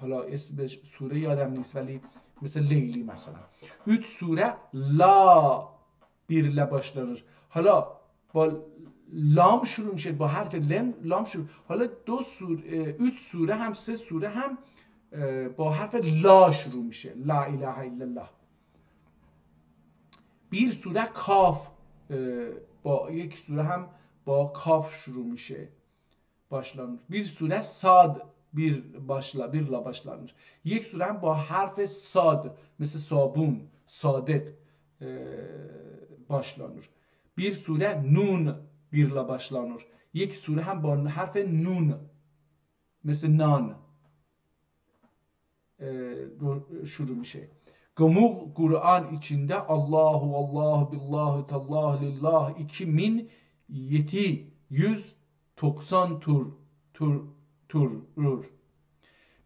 حالا اسم سوره یادم نیست ولی مثل لیلی مثلا. 3 سوره لا birle başlanır. حالا با لام شروع میشه، با حرف لام شروع. حالا 3 سوره هم 3 سوره هم با حرف لا شروع میشه، لا اله الا الله. 1 سوره کاف، با 1 سوره هم با کاف شروع میشه، başlanır. 1 سوره ساد birla başlanır. 1 سوره هم با حرف ساد مثل صابون، صادق başlanır. 1 سوره نون birla başlanır. 1 سوره هم با حرف نون مثل نان şuru میشه. Gamur Kur'an içinde Allahu Allahu Billahu Tallahu Lillah 2790 turur.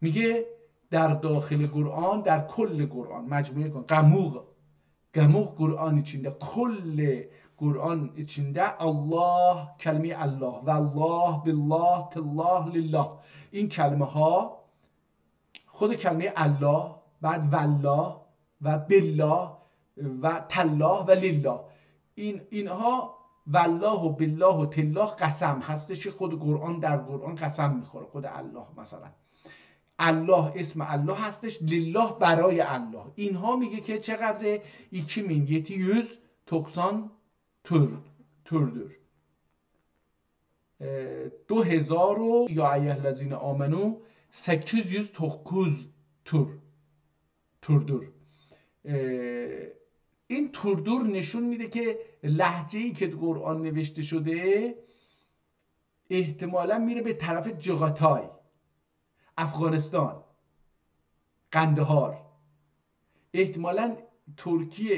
میگه در داخل قرآن، در کل قرآن، مجموعه قرآن، gamur قرآن içinde، کل قرآن içinde Allah، کلمه الله و الله بالله تالله لله، این کلمه ها خود کلمه الله، بعد والله و بالله و تالله و لله، اینها والله و بالله و تالله قسم هستش. خود قرآن در قرآن قسم میخوره. خود الله مثلا الله اسم الله هستش، لله برای الله. اینها میگه که چقدر 2790 تردür. 2000 یا ایه الذین آمنو 809 تردür. این تردور نشون میده که لهجه‌ای که قرآن نوشته شده احتمالاً میره به طرف جغتای، افغانستان، قندهار. احتمالاً ترکیه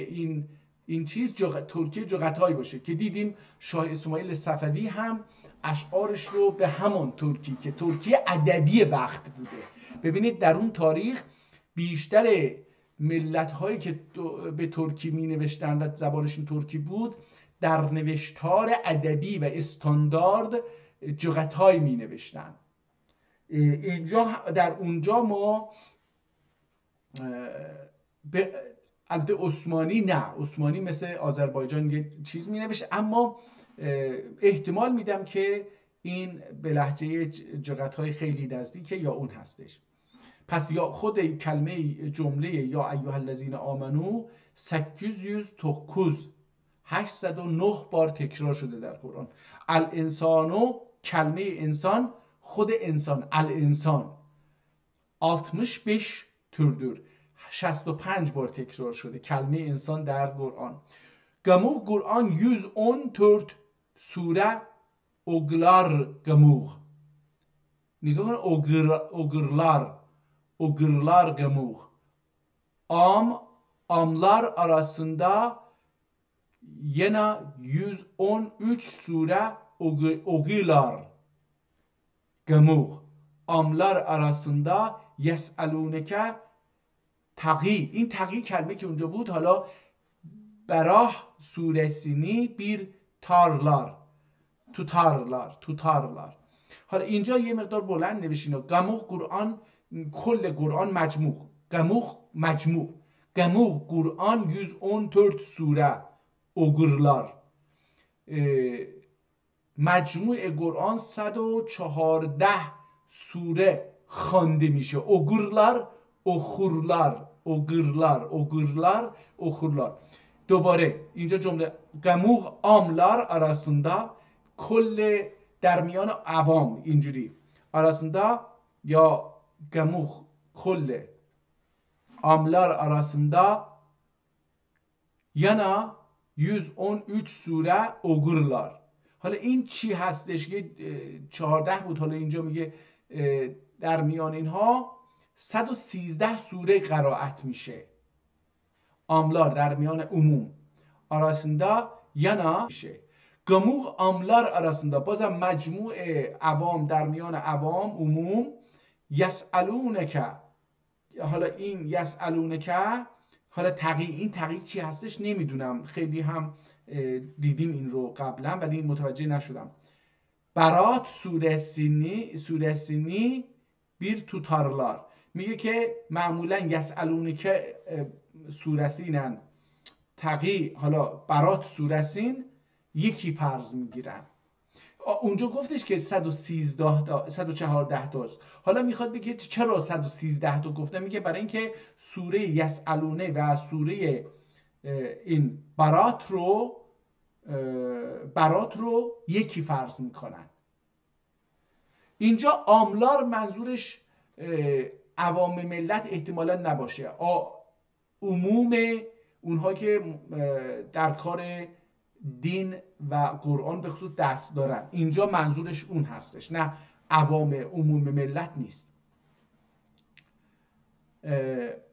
این چیز ترکیه جغتای باشه که دیدیم شاه اسماعیل صفوی هم اشعارش رو به همون ترکی که ترکیه ادبی وقت بوده. ببینید در اون تاریخ بیشتر ملت هایی که به ترکی می نوشتن و زبانشون ترکی بود در نوشتار ادبی و استاندارد جغتای می نوشتن. در اونجا ما البته عثمانی نه، عثمانی مثل آذربایجان یه چیز می نوشت، اما احتمال میدم که این به لهجه جغتای خیلی نزدیکه یا اون هستش. پس یا خود کلمه جمله یا ایها الذین آمنو 809 بار تکرار شده در قرآن. الانسانو، کلمه انسان، خود انسان، الانسان 65 türdür، 65 بار تکرار شده کلمه انسان در قرآن. Gamur قرآن 114 سوره oglar gamur. نگاه ogırlar gamur. Amlar arasında yine 113 sure ogırlar gamur. Amlar arasında yes'aluneke taqi. این تقی کلمه که اونجا بود، حالا براه suresini bir tutarlar. حالا اینجا یه مقدار بلند نوشین. gamur قرآن، کل قرآن مجموع، gamur قرآن 114 سوره ogırlar. مجموع قرآن 114 سوره خوانده میشه. ogırlar. دوباره اینجا جمله gamur amlar arasında، کل در میان عوام اینجوری arasında ya gemuk kulle amlar arasında yana 113 سوره اوگورلار. حالا این چی هستش؟ یه 14 بود، حالا اینجا میگه در میان اینها 113 سوره قرائت میشه. amlar در میان عموم، arasında yana میشه. گموغ amlar arasında بازم مجموع عوام در میان عوام عموم. یسالونک، حالا این یسالونک حالا این تقیید چی هستش نمیدونم، خیلی هم دیدیم این رو قبلا ولی متوجه نشدم. برات suresini bir tutarlar. میگه که معمولا یسالونک سورسینن تقی، حالا برات سورسین یکی فرض میگیرن. اونجا گفتش که 114 تاست. حالا میخواد بگه چرا 113 تا گفته؟ میگه برای اینکه سوره یسالونه و سوره این برات رو یکی فرض میکنن. اینجا آملار منظورش عوام ملت احتمالا نباشه، عموم اونها که در کار دین و قرآن به خصوص دست دارن، اینجا منظورش اون هستش، نه عوام عموم ملت نیست.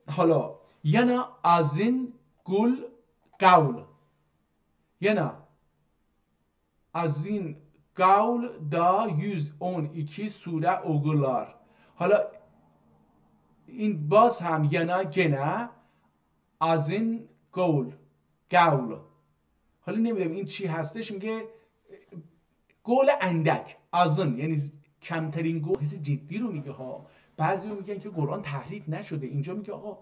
حالا یعنی از این گل قول، یعنی از این قول دا 112 سوره اوگلار. حالا این باز هم یعنی گنه از این قول. حالا نمیدونم این چی هستش، میگه قول اندک، ازن یعنی کمترین قول. حس جدی رو میگه ها. بعضیا میگن که قرآن تحریف نشده، اینجا میگه آقا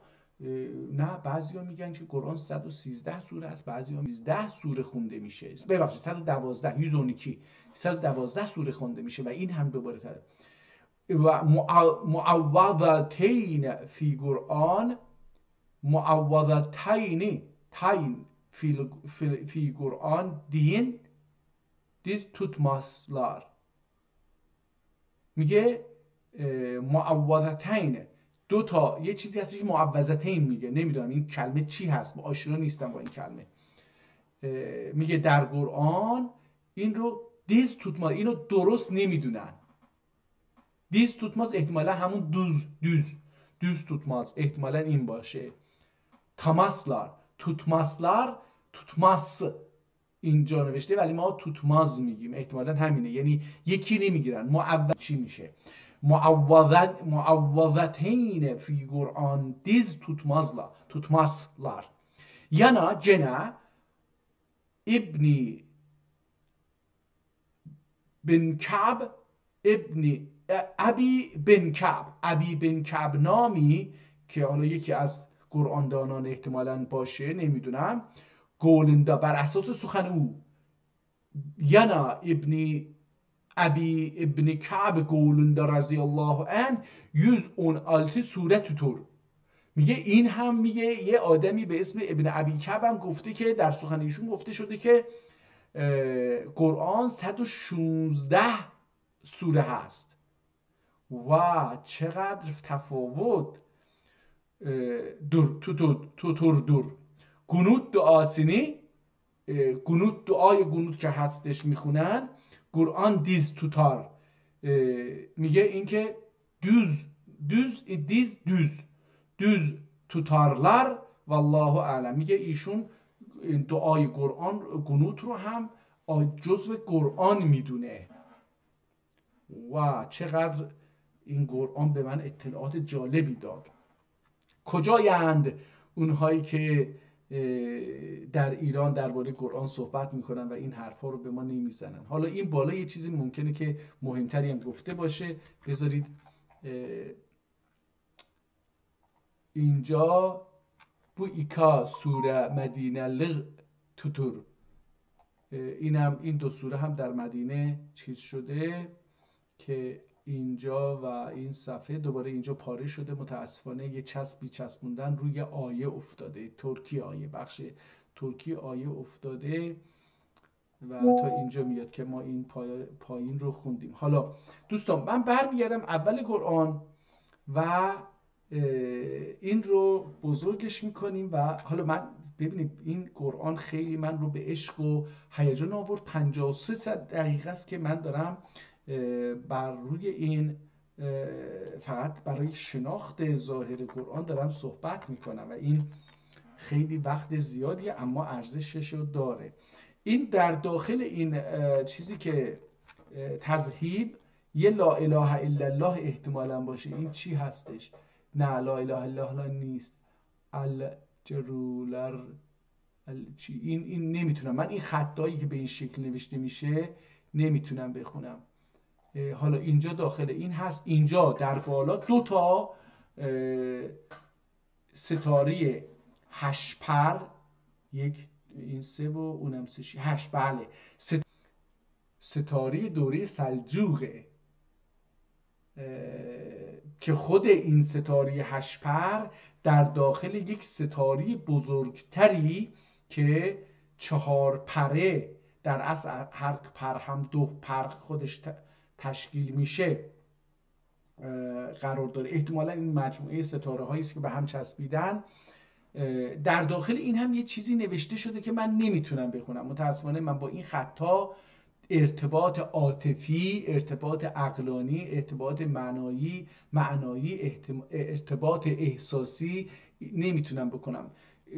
نه. بعضیا میگن که قرآن 113 سوره است، بعضیا 13 سوره خونده میشه، ببخشید 112 سوره خونده میشه و این هم دوباره تره. و معوضتین فی قرآن، معوضتین تاین فی قرآن دین دیز tutmazlar. میگه معوضتین، دو تا یه چیزی هستش معوضتین میگه، نمیدونم این کلمه چی هست، آشنا نیستم با این کلمه. میگه در قرآن این رو دیز توتماز، اینو درست نمیدونن. دیز توتماز احتمالا همون دوز توتماز احتمالا این باشه. تماسلار، توتماس اینجا نوشته ولی ما توتماز میگیم، احتمالا همینه، یعنی یکی نمیگیرن. معوض چی میشه؟ معوضتین فی قرآن دیز توتماسلار. یانا جنا ابنی بن کعب ابی بن کعب نامی که حالا یکی از قرآن دانان احتمالاً باشه، نمیدونم، گولنده بر اساس سخن او. یانا ابی ابن کعب گولنده رضی الله عنه 116 سوره توتور. میگه این هم میگه یه آدمی به اسم ابن ابی کعب هم گفته که در سخن ایشون گفته شده که قرآن 116 سوره هست. و چقدر تفاوت. دور قنوت دعاسینی، قنوت دعای قنوت که هستش میخونن، قرآن دیز توتار. میگه اینکه düz tutarlar والله اعلم. میگه ایشون دعای قرآن قنوت رو هم جزو قرآن میدونه. و چقدر این قرآن به من اطلاعات جالبی داد. کجایند اونهایی که در ایران درباره قرآن صحبت میکنن و این حرفا رو به ما نمیزنن؟ حالا این بالا یه چیزی ممکنه که مهمتری هم گفته باشه، بذارید اینجا bu iki سوره مدینه لغ توتور، این دو سوره هم در مدینه چیز شده که اینجا و این صفحه دوباره اینجا پاره شده. متاسفانه یه چسبی چسبوندن روی آیه افتاده، ترکی آیه، بخش ترکی آیه افتاده. و تا اینجا میاد که ما این پایین رو خوندیم. حالا دوستان من برمیگردم اول قرآن و این رو بزرگش میکنیم و حالا من ببینید این قرآن خیلی من رو به عشق و هیجان آورد. 53 دقیقه است که من دارم بر روی این فقط برای شناخت ظاهر قرآن دارم صحبت میکنم و این خیلی وقت زیادیه اما ارزشش رو داره. این در داخل این چیزی که تذهیب یه لا اله الا الله احتمالا باشه. این چی هستش؟ نه لا اله الا الله نیست. الجرولر چی این نمیتونم من این خطایی که به این شکل نوشته میشه نمیتونم بخونم. حالا اینجا داخل این هست. اینجا در بالا 2 تا ستاره 8 پر، یک این 3 و اونم 3 8 بله ستاره دوره سلجوقه که خود این ستاره 8 پر در داخل یک ستاره بزرگتری که 4 پره، در اصل هر پر هم 2 پر خودش تشکیل میشه قرار داره. احتمالا این مجموعه ستاره هایی است که به هم چسبیدن. در داخل این هم یه چیزی نوشته شده که من نمیتونم بخونم. متاسفانه من با این خطا ارتباط عاطفی، ارتباط عقلانی، ارتباط معنایی، ارتباط احساسی نمیتونم بکنم.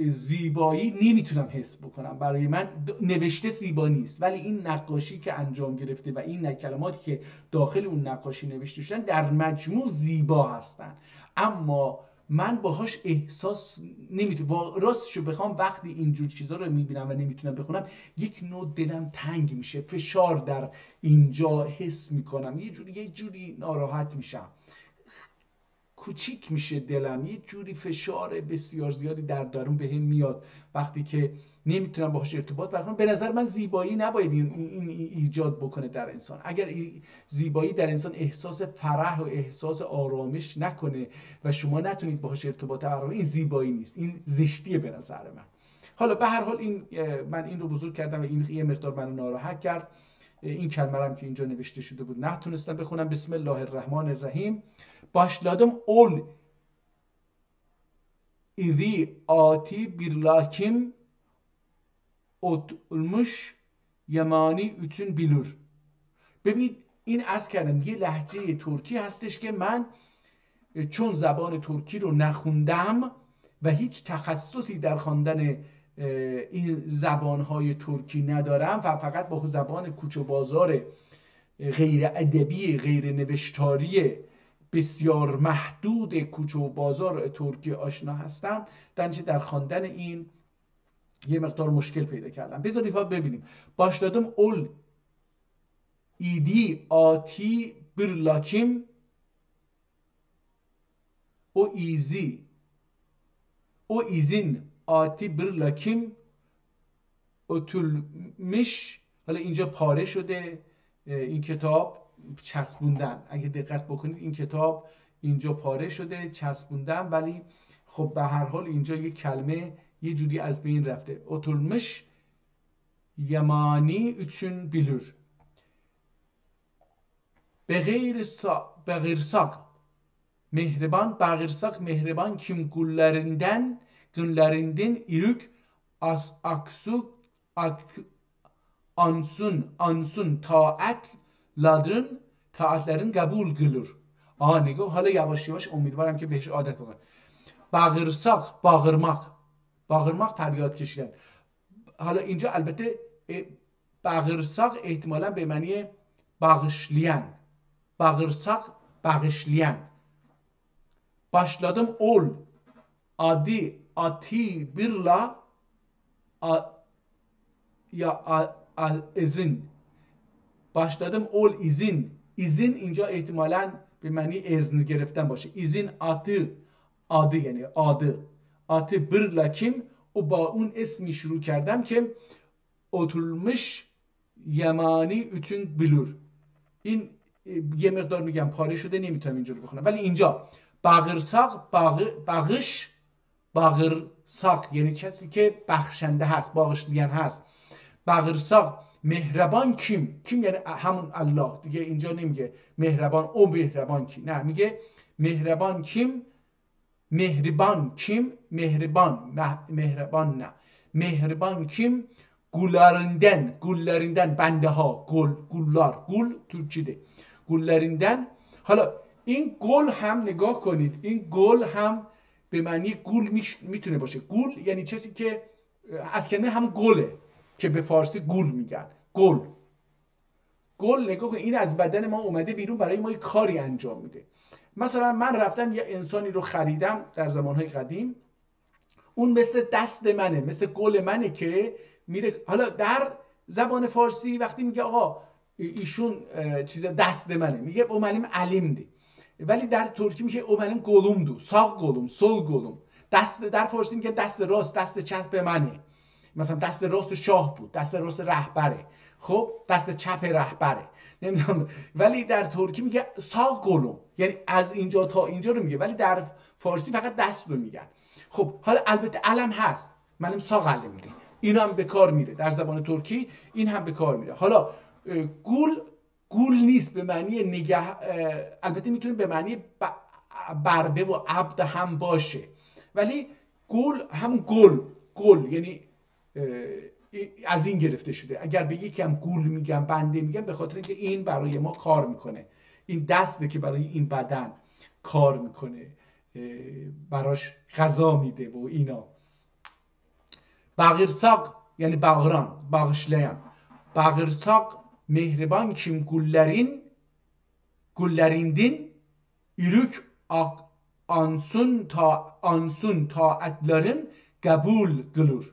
زیبایی نمیتونم حس بکنم. برای من نوشته زیبا نیست، ولی این نقاشی که انجام گرفته و این کلماتی که داخل اون نقاشی نوشته شدن در مجموع زیبا هستن، اما من باهاش احساس نمیتونم. راستشو بخوام وقتی اینجور چیزا رو میبینم و نمیتونم بخونم یک نوع دلم تنگ میشه، فشار در اینجا حس میکنم، یه جوری ناراحت میشم، کوچیک میشه دلم، یه جوری فشار بسیار زیادی در درون بهم میاد وقتی که نمیتونم باهاش ارتباط برقرار کنم. به نظر من زیبایی نباید این ایجاد بکنه در انسان. اگر زیبایی در انسان احساس فرح و احساس آرامش نکنه و شما نتونید باهاش ارتباط برقرار کنید، این زیبایی نیست، این زشتیه به نظر من. حالا به هر حال من این رو بزرگ کردم و این یه مقدار منو ناراحت کرد. این کلمه هم که اینجا نوشته شده بود نتونستم بخونم. بسم الله الرحمن الرحیم. Başladım ol idi ati birlakim otulmuş yemani üçün bilir. ببینید این عرض کردم یه لهجه ترکی هستش که من چون زبان ترکی رو نخوندم و هیچ تخصصی در خواندن این زبانهای ترکی ندارم و فقط با زبان کوچه و بازار غیر ادبی غیر نوشتاری بسیار محدود کوچه و بازار ترکی آشنا هستم، در خواندن این یه مقدار مشکل پیدا کردم. بذارید ببینیم. başladım ol idi ati bir lakim o izin ati bir lakim otulmuş. حالا اینجا پاره شده این کتاب چسبوندن. اگه دقت بکنید این کتاب اینجا پاره شده چسبوندن، ولی خب به هر حال اینجا یه کلمه یه جوری از بین رفته. otulmuş yemani üçün bilir. Bağırsak mehriban, bağırsak mehriban kim günlerinden irük aksu ansun taatlerin kabul kılır. نگاه حالا یواش یواش امیدوارم که بهش عادت بکنید. bağırsak bağırmak فریاد کشیدن. حالا اینجا البته bağırsak احتمالاً به معنی bağışlayan. bağırsak bağışlayan. başladım ol ati birla ya izin. başladım ol izin. izin اینجا احتمالاً به معنی اذن گرفتن باشه. izin adı یعنی adı bir lakim و با اون اسمی شروع کردم که otulmuş yemani üçün bilir. این یه مقدار میگم پاره شده نمیتونم اینجوری بخونم، ولی اینجا bağırsak یعنی کسی که بخشنده هست، باغشلیان هست. bağırsak مهربان کیم؟ کیم یعنی همون الله دیگه. اینجا نمیگه مهربان او مهربان کی، نه میگه مهربان کیم، مهربان کیم، مهربان نه، مهربان کیم؟ گللerinden بنده ها، گلlar، گل ترکیده، گلlerinden. حالا این گل هم نگاه کنید، این گل هم به معنی گول میتونه باشه. گول یعنی چیزی که از کلمه هم گله که به فارسی گول میگن. گل نگاه کنید، این از بدن ما اومده بیرون، برای ما کاری انجام میده. مثلا من رفتم یه انسانی رو خریدم در زمانهای قدیم، اون مثل دست منه، مثل گل منه که میره. حالا در زبان فارسی وقتی میگه آقا ایشون چیز دست منه، میگه او benim elimdi. ولی در ترکی میشه او benim golumdu، sağ golum، sol golum. دست در فارسی میگه دست راست، دست چپ منه. مثلا دست راست شاه بود، دست راست رهبره، خب دست چپ رهبره، نمیدونم. ولی در ترکی میگه sağ golum، یعنی از اینجا تا اینجا رو میگه، ولی در فارسی فقط دست رو میگن. خب حالا البته علم هست، منم sağ elimdi، این هم به کار میره در زبان ترکی، این هم به کار میره. حالا گول نیست به معنی نگه، البته میتونه به معنی بربه و عبد هم باشه، ولی گول هم گل یعنی از این گرفته شده. اگر به یکی هم گول میگم، بنده میگم، به خاطر اینکه این برای ما کار میکنه، این دسته که برای این بدن کار میکنه، براش غذا میده و اینا. Bağırsak yani bağıran, bağışlayan. Bağırsak mehriban kim gullerindin ürük ansun taatların kabul kılır.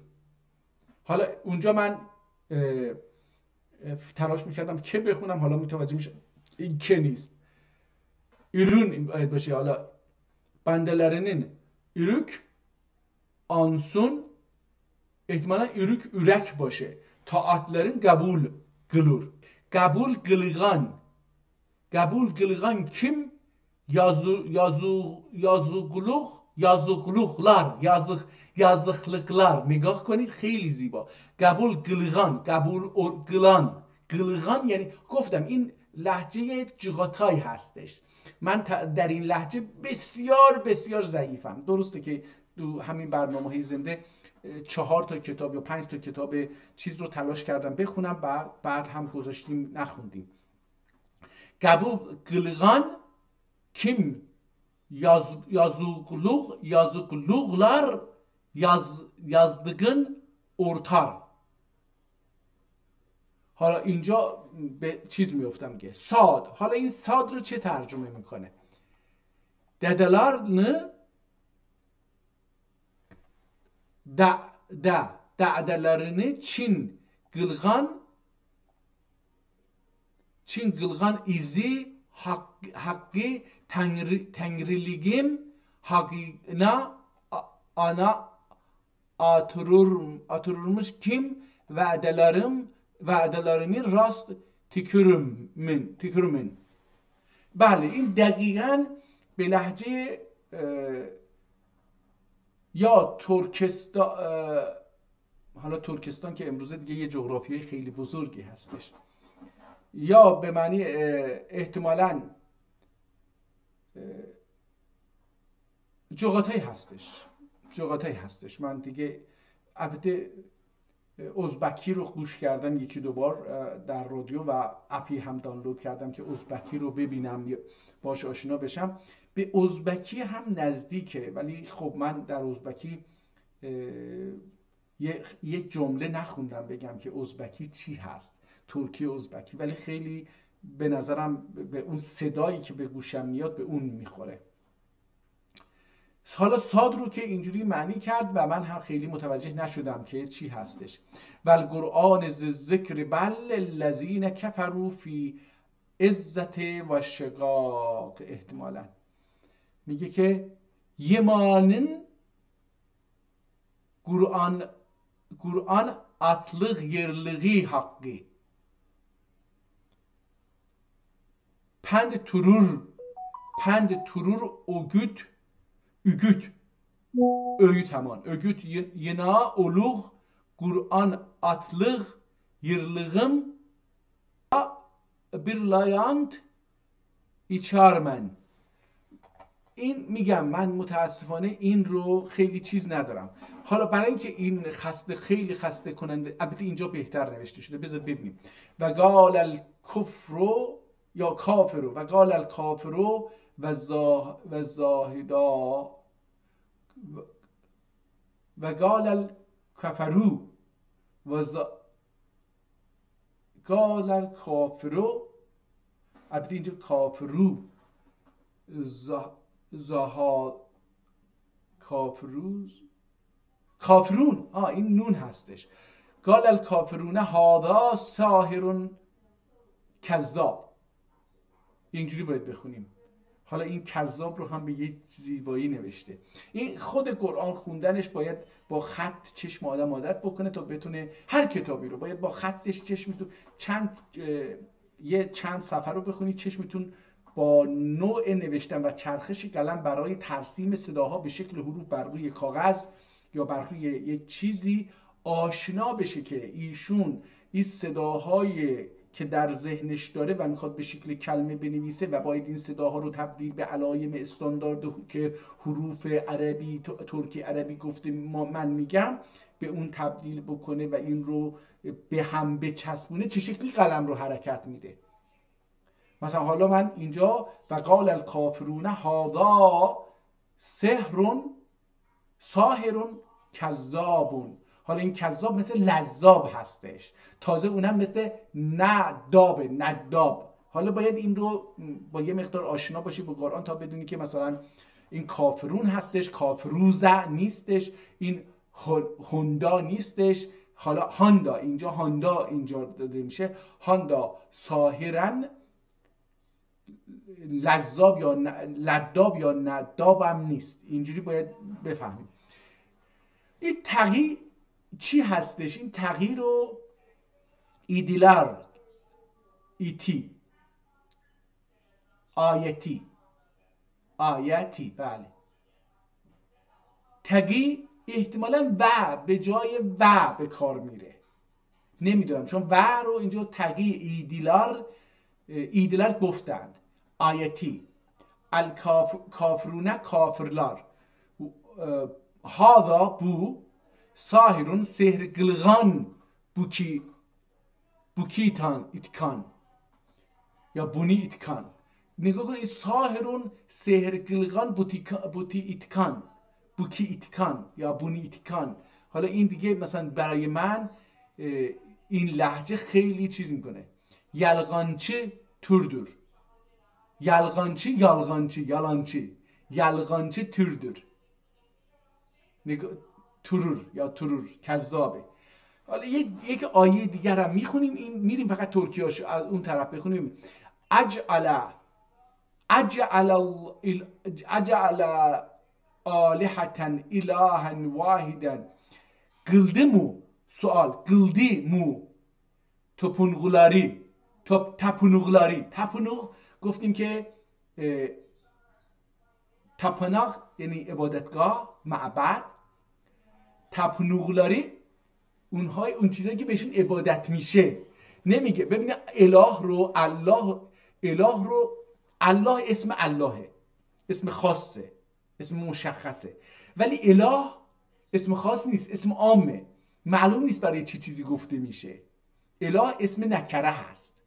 حالا اونجا من تلاش میکردم که بخونم، حالا متوجه میشم این که نیست. ürün باشه. حالا bendelerinin ürük ansun ehtimalen ürek باشه. taatların kabul kılır. Kabul kılgan kim? yazıklıklar. نگاه کنید خیلی زیبا. kabul kılgan یعنی گفتم این لهجه چغاتای هستش. من در این لهجه بسیار بسیار ضعیفم. درسته که تو همین برنامه‌های زنده 4 تا کتاب یا 5 تا کتاب چیز رو تلاش کردم بخونم، بعد هم گذاشتیم نخوندیم. kabul kılgan kim? yazıklıklar yazdığın ortar. حالا اینجا به چیز میفتم میگه ساد. حالا این ساد رو چه ترجمه میکنه؟ ددلارını دعدelerini Çin kılgan izi hakkı tenriligim hakkına ana atırırmış kim va'delerimi rast tükürümün. بله این دقیقاً به لهجه یا ترکستان، حالا ترکستان که امروزه دیگه یه جغرافیای خیلی بزرگی هستش، یا به معنی احتمالاً جغاتای هستش. من دیگه البته ازبکی رو گوش کردم یکی دو بار در رادیو و اپی هم دانلود کردم که ازبکی رو ببینم، باش آشنا بشم. به ازبکی هم نزدیکه، ولی خب من در ازبکی یک جمله نخوندم بگم که ازبکی چی هست، ترکی ازبکی، ولی خیلی به نظرم به اون صدایی که به گوشم میاد به اون میخوره. حالا ساد رو که اینجوری معنی کرد و من هم خیلی متوجه نشدم که چی هستش. والقرآن ذکر بل الذین کفروا فی عزت و شقاق. احتمالا میگه که yemanın Kur'an atlıq yerliği haqqı pənd turur ügüt öğüt hemen ögüt yena oluq Kur'an atlıq yırlığım birlayant içarmen. این میگم من متاسفانه این رو خیلی چیز ندارم. حالا برای اینکه این خسته خیلی خسته کننده، البته اینجا بهتر نوشته شده، بذار ببینیم. و قال الکفر یا کافر و قال الکافر و زاهدا و قال الکفرو و قال الکافرو، البته اینجا کافرو زها کافروز کافرون، این نون هستش. قال الکافرون هذا ساحر کذاب. اینجوری باید بخونیم. حالا این کذاب رو هم به یه زیبایی نوشته. این خود قرآن خوندنش باید با خط چشم آدم عادت بکنه تا بتونه هر کتابی رو باید با خطش چشمتون چند صفحه رو بخونید، چشمتون با نوع نوشتن و چرخش قلم برای ترسیم صداها به شکل حروف بر روی کاغذ یا بر روی یک چیزی آشنا بشه که ایشون این صداهای که در ذهنش داره و میخواد به شکل کلمه بنویسه و باید این صداها رو تبدیل به علائم استاندارد که حروف عربی ترکی عربی گفته من میگم به اون تبدیل بکنه و این رو به هم بچسبونه، چه شکلی قلم رو حرکت میده. مثلا حالا من اینجا و قال الکافرون هذا ساحر کذابون. حالا این کذاب مثل لذاب هستش، تازه اونم مثل نداب. حالا باید این رو با یه مقدار آشنا باشی با قرآن تا بدونی که مثلا این کافرون هستش، کافروزه نیستش، این هوندا نیستش. حالا هاندا اینجا داده میشه، هاندا ساحرن لذاب یا لداب یا نداب هم نیست. اینجوری باید بفهمیم. این تغییر چی هستش؟ این تغییر رو ایدیلار ایتی آیتی بله. تگی احتمالا و به جای و به کار میره، نمیدونم، چون و رو اینجا تگی ایدیلار گفتند. آیتی الکافرونه کافرلار هادا بو ساهرون سهر گلغان بوکیتان ایتکان یا بونی ایتکان. نگاه کنید، ساهرون سهر گلغان بوتی ایتکان یا بونی ایتکان. حالا این دیگه مثلا برای من این لهجه خیلی چیز میکنه. یلغانچه تردür، یلغانچه تردür، ترور یا ترور کذابه. حالا یک آیه دیگر هم میخونیم، این میریم فقط ترکیه‌اش از اون طرف بخونیم. اجعل آلهةً الها واحدا قıldı mı؟ سوال قıldı mı؟ تپونغلاری گفتیم که تپناغ یعنی عبادتگاه، معبد. تپونغلاری اون چیزایی که بهشون عبادت میشه. نمیگه ببینه اله رو الله اسم اللهه، اسم خاصه، اسم مشخصه، ولی اله اسم خاص نیست، اسم عامه، معلوم نیست برای چه چیزی گفته میشه. اله اسم نکره هست،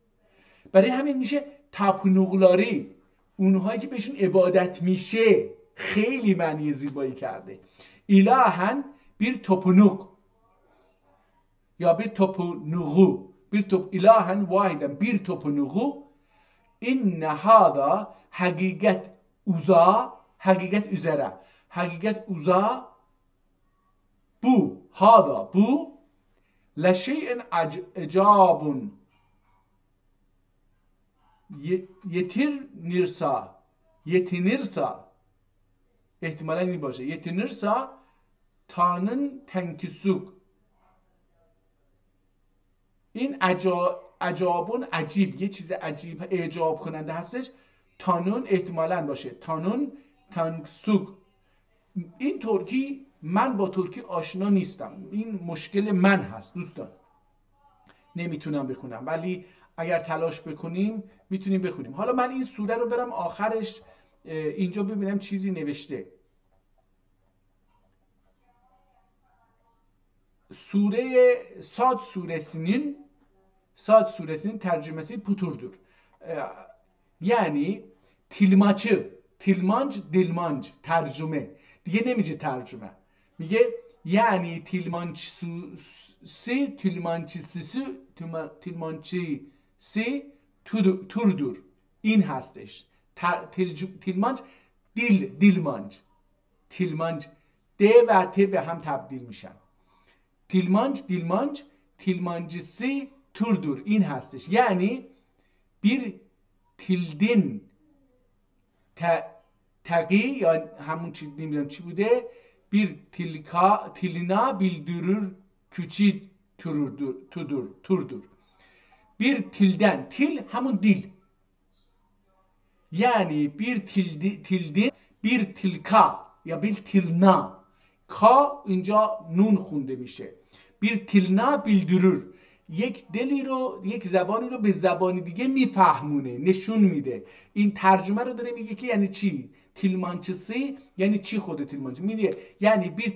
برای همین میشه تپونغلاری، اونهایی که بهشون عبادت میشه. خیلی معنی زیبایی کرده. الهن bir tapınık ya bir tapınığı, ilahen vahiden bir tapınığı. İnne hâdâ hakikat üzere bu leşey'in ecabun yetinirsa احتمالا این باشه. yetinirsa تانن تنکسوک. این عجابون عجیب، یه چیز عجیب اعجاب کننده هستش. تانون احتمالاً باشه، تانون تنکسوک. این ترکی، من با ترکی آشنا نیستم، این مشکل من هست دوستان. نمیتونم بخونم، ولی اگر تلاش بکنیم میتونیم بخونیم. حالا من این سوره رو برم آخرش اینجا ببینم چیزی نوشته. سوره ساد suresinin Sad suresinin tercümesi puturdur. Yani tilmaçı, tilmanc, dilmanc tercüme. Diye nemici tercüme. Mige yani tilmançısı, tilmançısı, tilmançısı turdur. این هستش. tilmanc dilmanc. tilmanc د و ت به هم تبدیل میشن. tilmanc dilmanc tilmancısı turdur. این هستش. یعنی bir تیلدین تقی یا همون چی نمیدونم چی بوده، bir tilina bildirir küçük turdur. Bir tilden, til همون dil. Yani bir tildin bir tilka یا bir tilna. کا اینجا نون خونده میشه. bir tilna bildirir. یک دلی رو، یک زبانی رو به زبانی دیگه میفهمونه، نشون میده. این ترجمه رو داره میگه که یعنی چی؟ تیلمانچısı یعنی چی خود تیلمانچı؟ میگه یعنی bir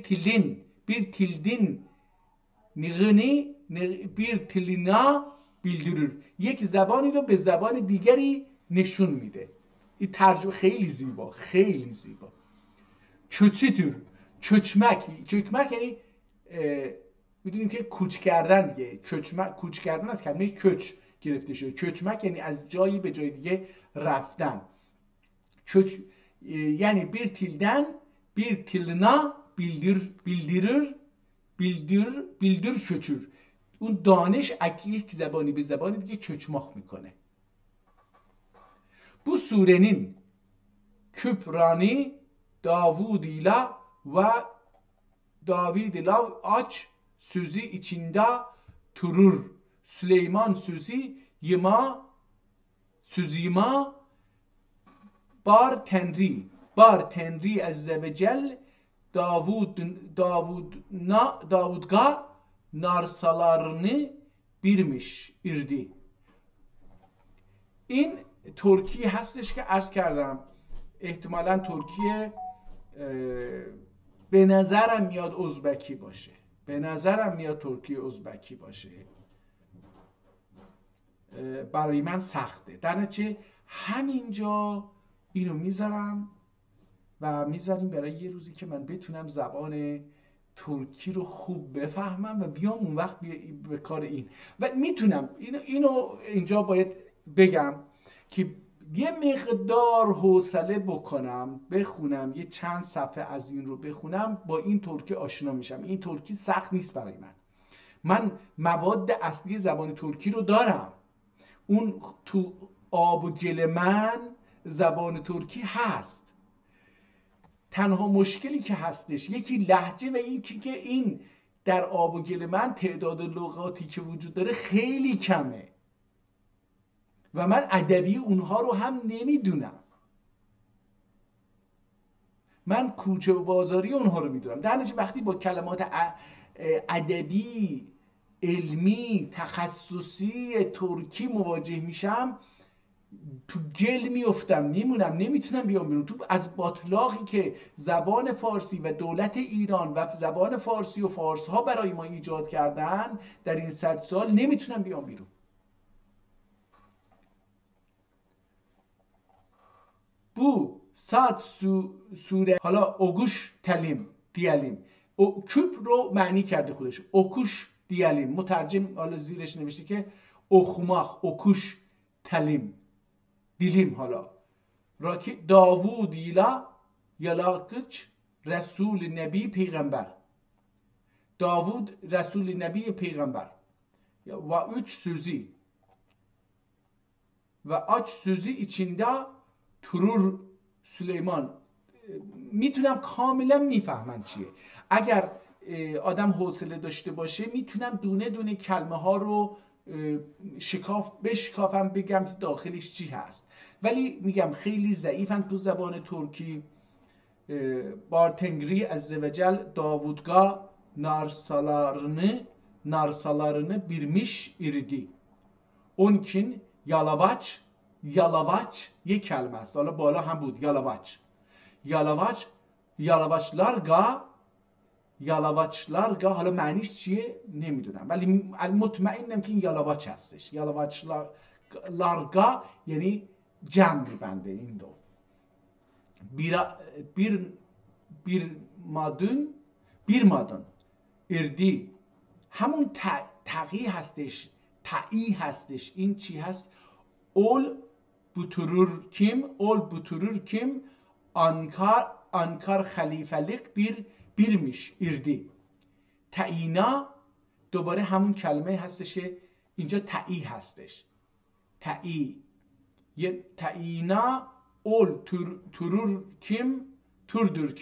tildin نغنی bir tilina bildirir. یک زبانی رو به زبان دیگری نشون میده. این ترجمه خیلی زیبا، خیلی زیبا. چوچیتور، چکمک یعنی میدونیم که کوچ کردن دیگه. کوچ کردن از کلمه کچ گرفته شده. چکمک یعنی از جایی به جای دیگه رفتن. یعنی bir tilden bir tilina bildir köçür. اون دانش یک زبانی به زبانی دیگه çöçmak میکنه. Bu surenin küprani Davud ile ve David ile aç sözü içinde turur. Süleyman sözü yima bar tenri azze ve cel Davudga narsalarını birmiş irdi. این ترکی هستش که عرض کردم احتمالاً ترکیه به نظرم میاد ازبکی باشه. به نظرم میاد ترکی ازبکی باشه. برای من سخته. در نتیجه همینجا اینو میذارم و میذاریم برای یه روزی که من بتونم زبان ترکی رو خوب بفهمم و بیام اون وقت به کار این. و میتونم اینو اینجا باید بگم که یه مقدار حوصله بکنم بخونم، یه چند صفحه از این رو بخونم، با این ترکی آشنا میشم. این ترکی سخت نیست برای من مواد اصلی زبان ترکی رو دارم. اون تو آب و گل من زبان ترکی هست. تنها مشکلی که هستش یکی لهجه و یکی که این در آب و گل من تعداد لغاتی که وجود داره خیلی کمه و من ادبی اونها رو هم نمیدونم. من کوچه و بازاری اونها رو میدونم. در نتیجه وقتی با کلمات ادبی، علمی، تخصصی ترکی مواجه میشم تو گل میافتم، نمیتونم بیام بیرون. تو از باطلاقی که زبان فارسی و دولت ایران و زبان فارسی و فارس‌ها برای ما ایجاد کردن در این 100 سال نمیتونم بیام بیرون. Bu saat sure حالا اوگوش تلیم دیالیم کیپ رو معنی کرده خودش. اوکوش دیالیم مترجم حالا زیرش نوشته که اوخماخ اوکوش تلیم دیلیم. حالا راکی داوود ایلا یلاقچ رسول نبی پیغمبر. داوود رسول نبی پیغمبر و üç sözü ve aç sözü içinde turur سلیمان. میتونم کاملا میفهمم چیه. اگر آدم حوصله داشته باشه میتونم دونه دونه کلمه ها رو بشکافم بگم که داخلش چی هست. ولی میگم خیلی ضعیفن تو زبان ترکی. بارتنگری عزوجل داوودگاه نارسالارنı narsalarını birmiş irdi. Onkin Yalavaç یک کلمه است. حالا بالا هم بود یالواچلارگا حالا معنیش چیه نمیدونم، ولی مطمئنم که این یالواچ هستش. یالواچلارگا یعنی جمع میبنده این دو. بیرمادون اردی همون تقی هستش، تایی هستش. این چی هست؟ اول بوتورور کیم آنکار خلیفلیق بیرمیش ایردی. تعینا دوباره همون کلمه هستش، اینجا تایی هستش. تعینا اول توردور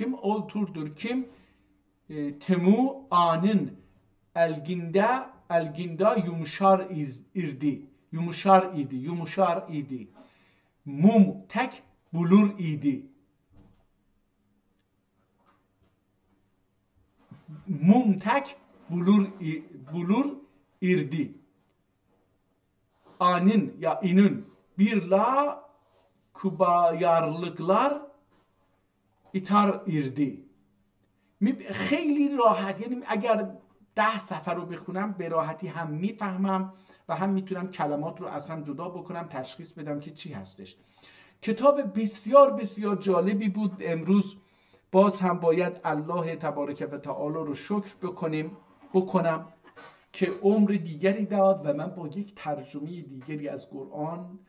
کیم تمو آنن الگیندا یومشار ایدی موم تک بلور ایدی. Mumtek bulur irdi. Anın ya inün birla kubayarlıklar itar irdi. خیلی راحت، یعنی اگر 10 صفحه رو بخونم به راحتی هم میفهمم و هم میتونم کلمات رو از هم جدا بکنم، تشخیص بدم که چی هستش. کتاب بسیار بسیار جالبی بود. امروز باز هم باید الله تبارک و تعالی رو شکر بکنم که عمر دیگری داد و من با یک ترجمه دیگری از قرآن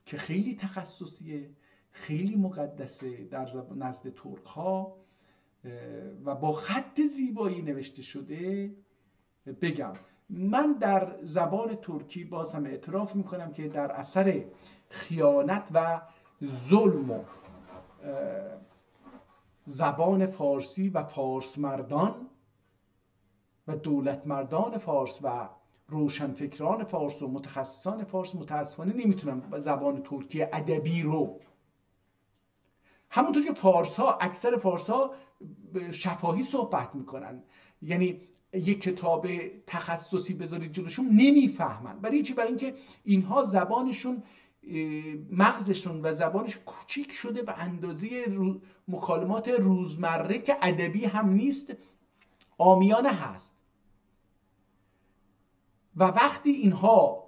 که خیلی تخصصیه، خیلی مقدسه در نزد ترک ها و با خط زیبایی نوشته شده بگم. من در زبان ترکی باز هم اعتراف میکنم که در اثر خیانت و ظلم و زبان فارسی و فارس مردان و دولت مردان فارس و روشنفکران فارس و متخصصان فارس متاسفانه نمیتونم زبان ترکی ادبی رو، همونطور که اکثر فارس ها شفاهی صحبت میکنن، یعنی یک کتاب تخصصی بذارید جلوشون نمیفهمن. برای اینکه اینها زبانشون، مغزشون و زبانش کوچیک شده به اندازه مکالمات روزمره که ادبی هم نیست، عامیانه هست. و وقتی اینها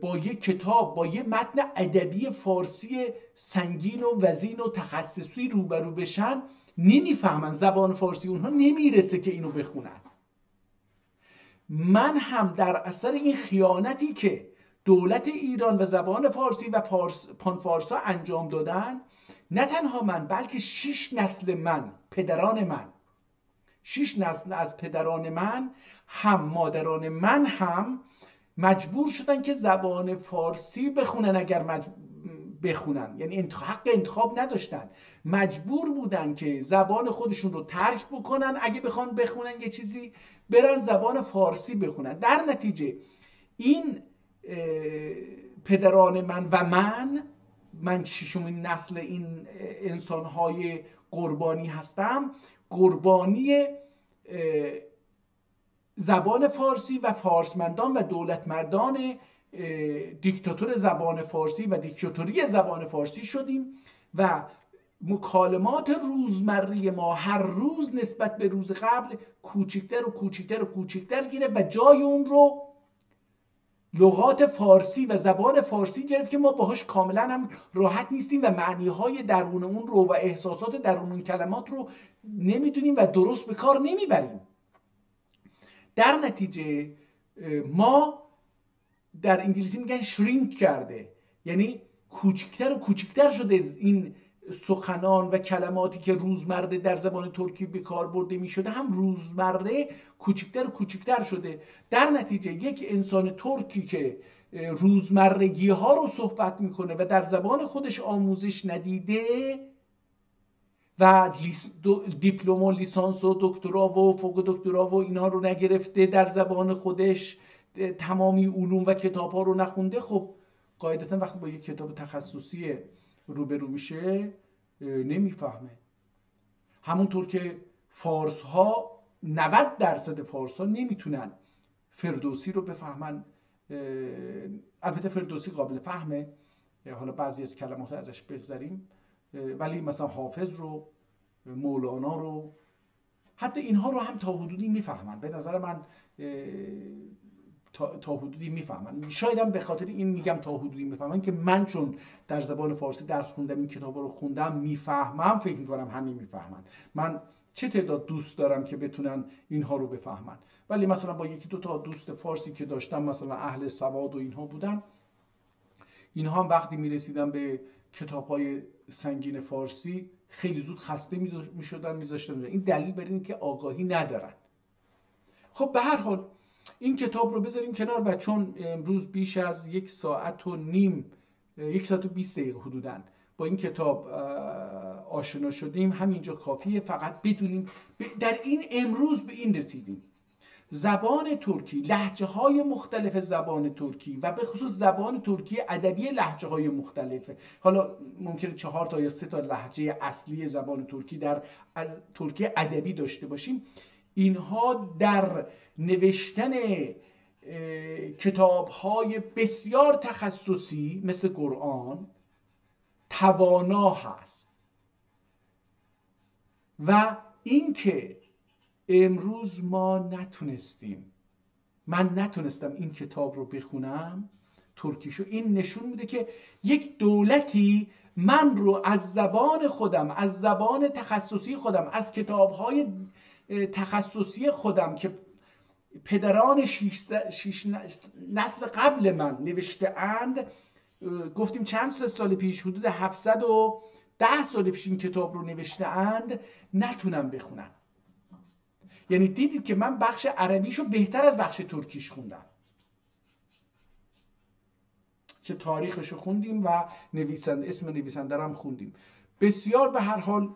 با یک کتاب، با یک متن ادبی فارسی سنگین و وزین و تخصصی روبرو بشن نمیفهمن، زبان فارسی اونها نمیرسه که اینو بخونن. من هم در اثر این خیانتی که دولت ایران و زبان فارسی و پانفارسا انجام دادن، نه تنها من بلکه 6 نسل من، پدران من، 6 نسل از پدران من هم مادران من هم مجبور شدن که زبان فارسی بخونن. اگر بخونن یعنی حق انتخاب نداشتن، مجبور بودن که زبان خودشون رو ترک بکنن، اگه بخوان بخونن یه چیزی برن زبان فارسی بخونن. در نتیجه این پدران من و من 6مین نسل این انسان‌های قربانی هستم، قربانی زبان فارسی و فارسمندان و دولتمردان دیکتاتور زبان فارسی و دیکتاتوری زبان فارسی شدیم و مکالمات روزمره ما هر روز نسبت به روز قبل کوچکتر گیره و جای اون رو لغات فارسی و زبان فارسی گرفت که ما باهاش کاملا هم راحت نیستیم و معنیهای درون اون رو و احساسات درون اون کلمات رو نمیدونیم و درست به کار نمیبریم. در نتیجه ما در انگلیسی میگن شرینک کرده، یعنی کوچکتر شده این سخنان و کلماتی که روزمره در زبان ترکی به کار برده میشده، هم روزمره کوچکتر شده. در نتیجه یک انسان ترکی که روزمرگی ها رو صحبت میکنه و در زبان خودش آموزش ندیده و دیپلم و لیسانس و دکترا و فوق دکترا و اینها رو نگرفته، در زبان خودش تمامی علوم و کتاب ها رو نخونده، خب قاعدتا وقتی با یک کتاب تخصصی روبرو میشه نمیفهمه. همونطور که فارس ها 90% فارسا نمیتونن فردوسی رو بفهمن. البته فردوسی قابل فهمه، حالا بعضی از کلمات رو ازش بگذاریم، ولی مثلا حافظ رو، مولانا رو، حتی اینها رو هم تا حدودی میفهمن. به نظر من تا حدودی میفهمن. شاید هم به خاطر این میگم تا حدودی میفهمن که من چون در زبان فارسی درس خوندم، این کتاب رو خوندم، میفهمم، فکر میکنم همه میفهمن. من چه تعداد دوست دارم که بتونن اینها رو بفهمن، ولی مثلا با یکی دو تا دوست فارسی که داشتم، مثلا اهل سواد و اینها بودن، اینها هم وقتی میرسیدن به کتاب‌های سنگین فارسی خیلی زود خسته میشدن، میذاشتن. این دلیل بر این که آگاهی ندارن. خب به هر حال این کتاب رو بذاریم کنار و چون امروز بیش از 1 ساعت و نیم، 1 ساعت و 20 دقیقه حدوداً با این کتاب آشنا شدیم، همینجا کافیه. فقط بدونیم در این امروز به این رسیدیم: زبان ترکی، لهجه های مختلف زبان ترکی و به خصوص زبان ترکی ادبی لهجه های مختلفه. حالا ممکنه 4 تا یا 3 تا لهجه اصلی زبان ترکی در ترکی ادبی داشته باشیم. اینها در نوشتن کتاب‌های بسیار تخصصی مثل قرآن توانا هست. و اینکه امروز ما نتونستیم، من نتونستم این کتاب رو بخونم ترکیشو، این نشون میده که یک دولتی من رو از زبان خودم، از زبان تخصصی خودم، از کتاب‌های تخصصی خودم که پدران 6 نسل قبل من نوشته اند، گفتیم چند سال پیش، حدود 710 سال پیش این کتاب رو نوشته اند، نتونم بخونم. یعنی دیدید که من بخش عربیشو بهتر از بخش ترکیش خوندم که تاریخشو خوندیم و اسم نویسنده رو هم خوندیم. بسیار به هر حال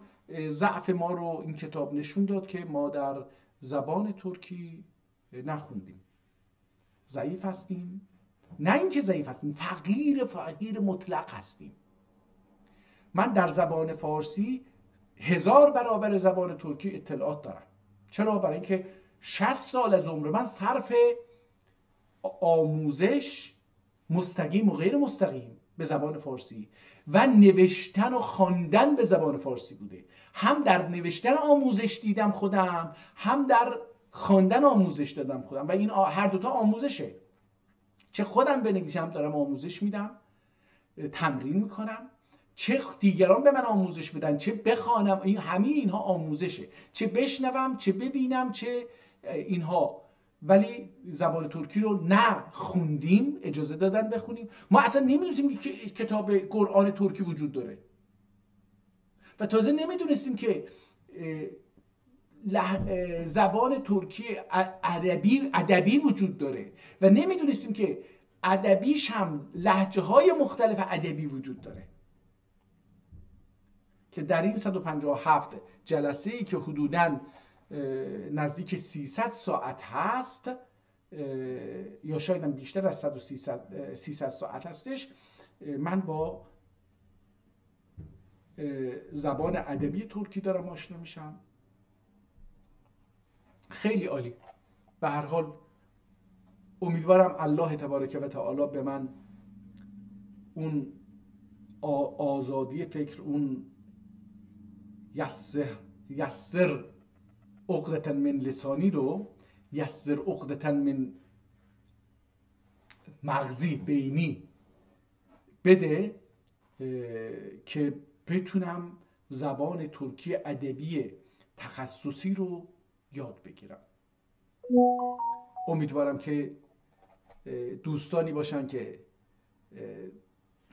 ضعف ما رو این کتاب نشون داد که ما در زبان ترکی نخوندیم. ضعیف هستیم. نه اینکه ضعیف هستیم، فقیر مطلق هستیم. من در زبان فارسی 1000 برابر زبان ترکی اطلاعات دارم. چرا؟ برای اینکه 60 سال از عمر من صرف آموزش مستقیم و غیر مستقیم به زبان فارسی و نوشتن و خواندن به زبان فارسی بوده. هم در نوشتن آموزش دیدم خودم، هم در خواندن آموزش دادم خودم، و این هر دوتا آموزشه. چه خودم بنویسم دارم آموزش میدم، تمرین میکنم، چه دیگران به من آموزش بدن، چه بخوانم، همه اینها آموزشه، چه بشنوم، چه ببینم، چه اینها. ولی زبان ترکی رو نه خوندیم، اجازه دادن بخونیم. ما اصلا نمیدونستیم که کتاب قرآن ترکی وجود داره و تازه نمیدونستیم که زبان ترکی ادبی وجود داره و نمیدونستیم که ادبیش هم لهجه های مختلف ادبی وجود داره که در این 157 جلسه ای که حدوداً نزدیک 300 ساعت هست، یا شاید هم بیشتر از 300 ساعت هستش، من با زبان ادبی ترکی دارم آشنا میشم. خیلی عالی. به هر حال امیدوارم الله تبارک و تعالی به من اون آزادی فکر، اون یسر عقدة من لسانی رو، یسر عقدة من مغزی بینی بده که بتونم زبان ترکی ادبی تخصصی رو یاد بگیرم. امیدوارم که دوستانی باشن که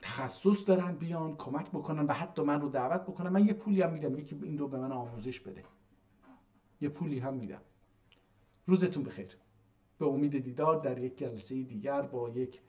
تخصص دارن بیان کمک بکنن و حتی من رو دعوت بکنن. من یه پولی هم میدم، یکی این رو به من آموزش بده، یه پولی هم میدم. روزتون بخیر. به امید دیدار در یک جلسه دیگر با یک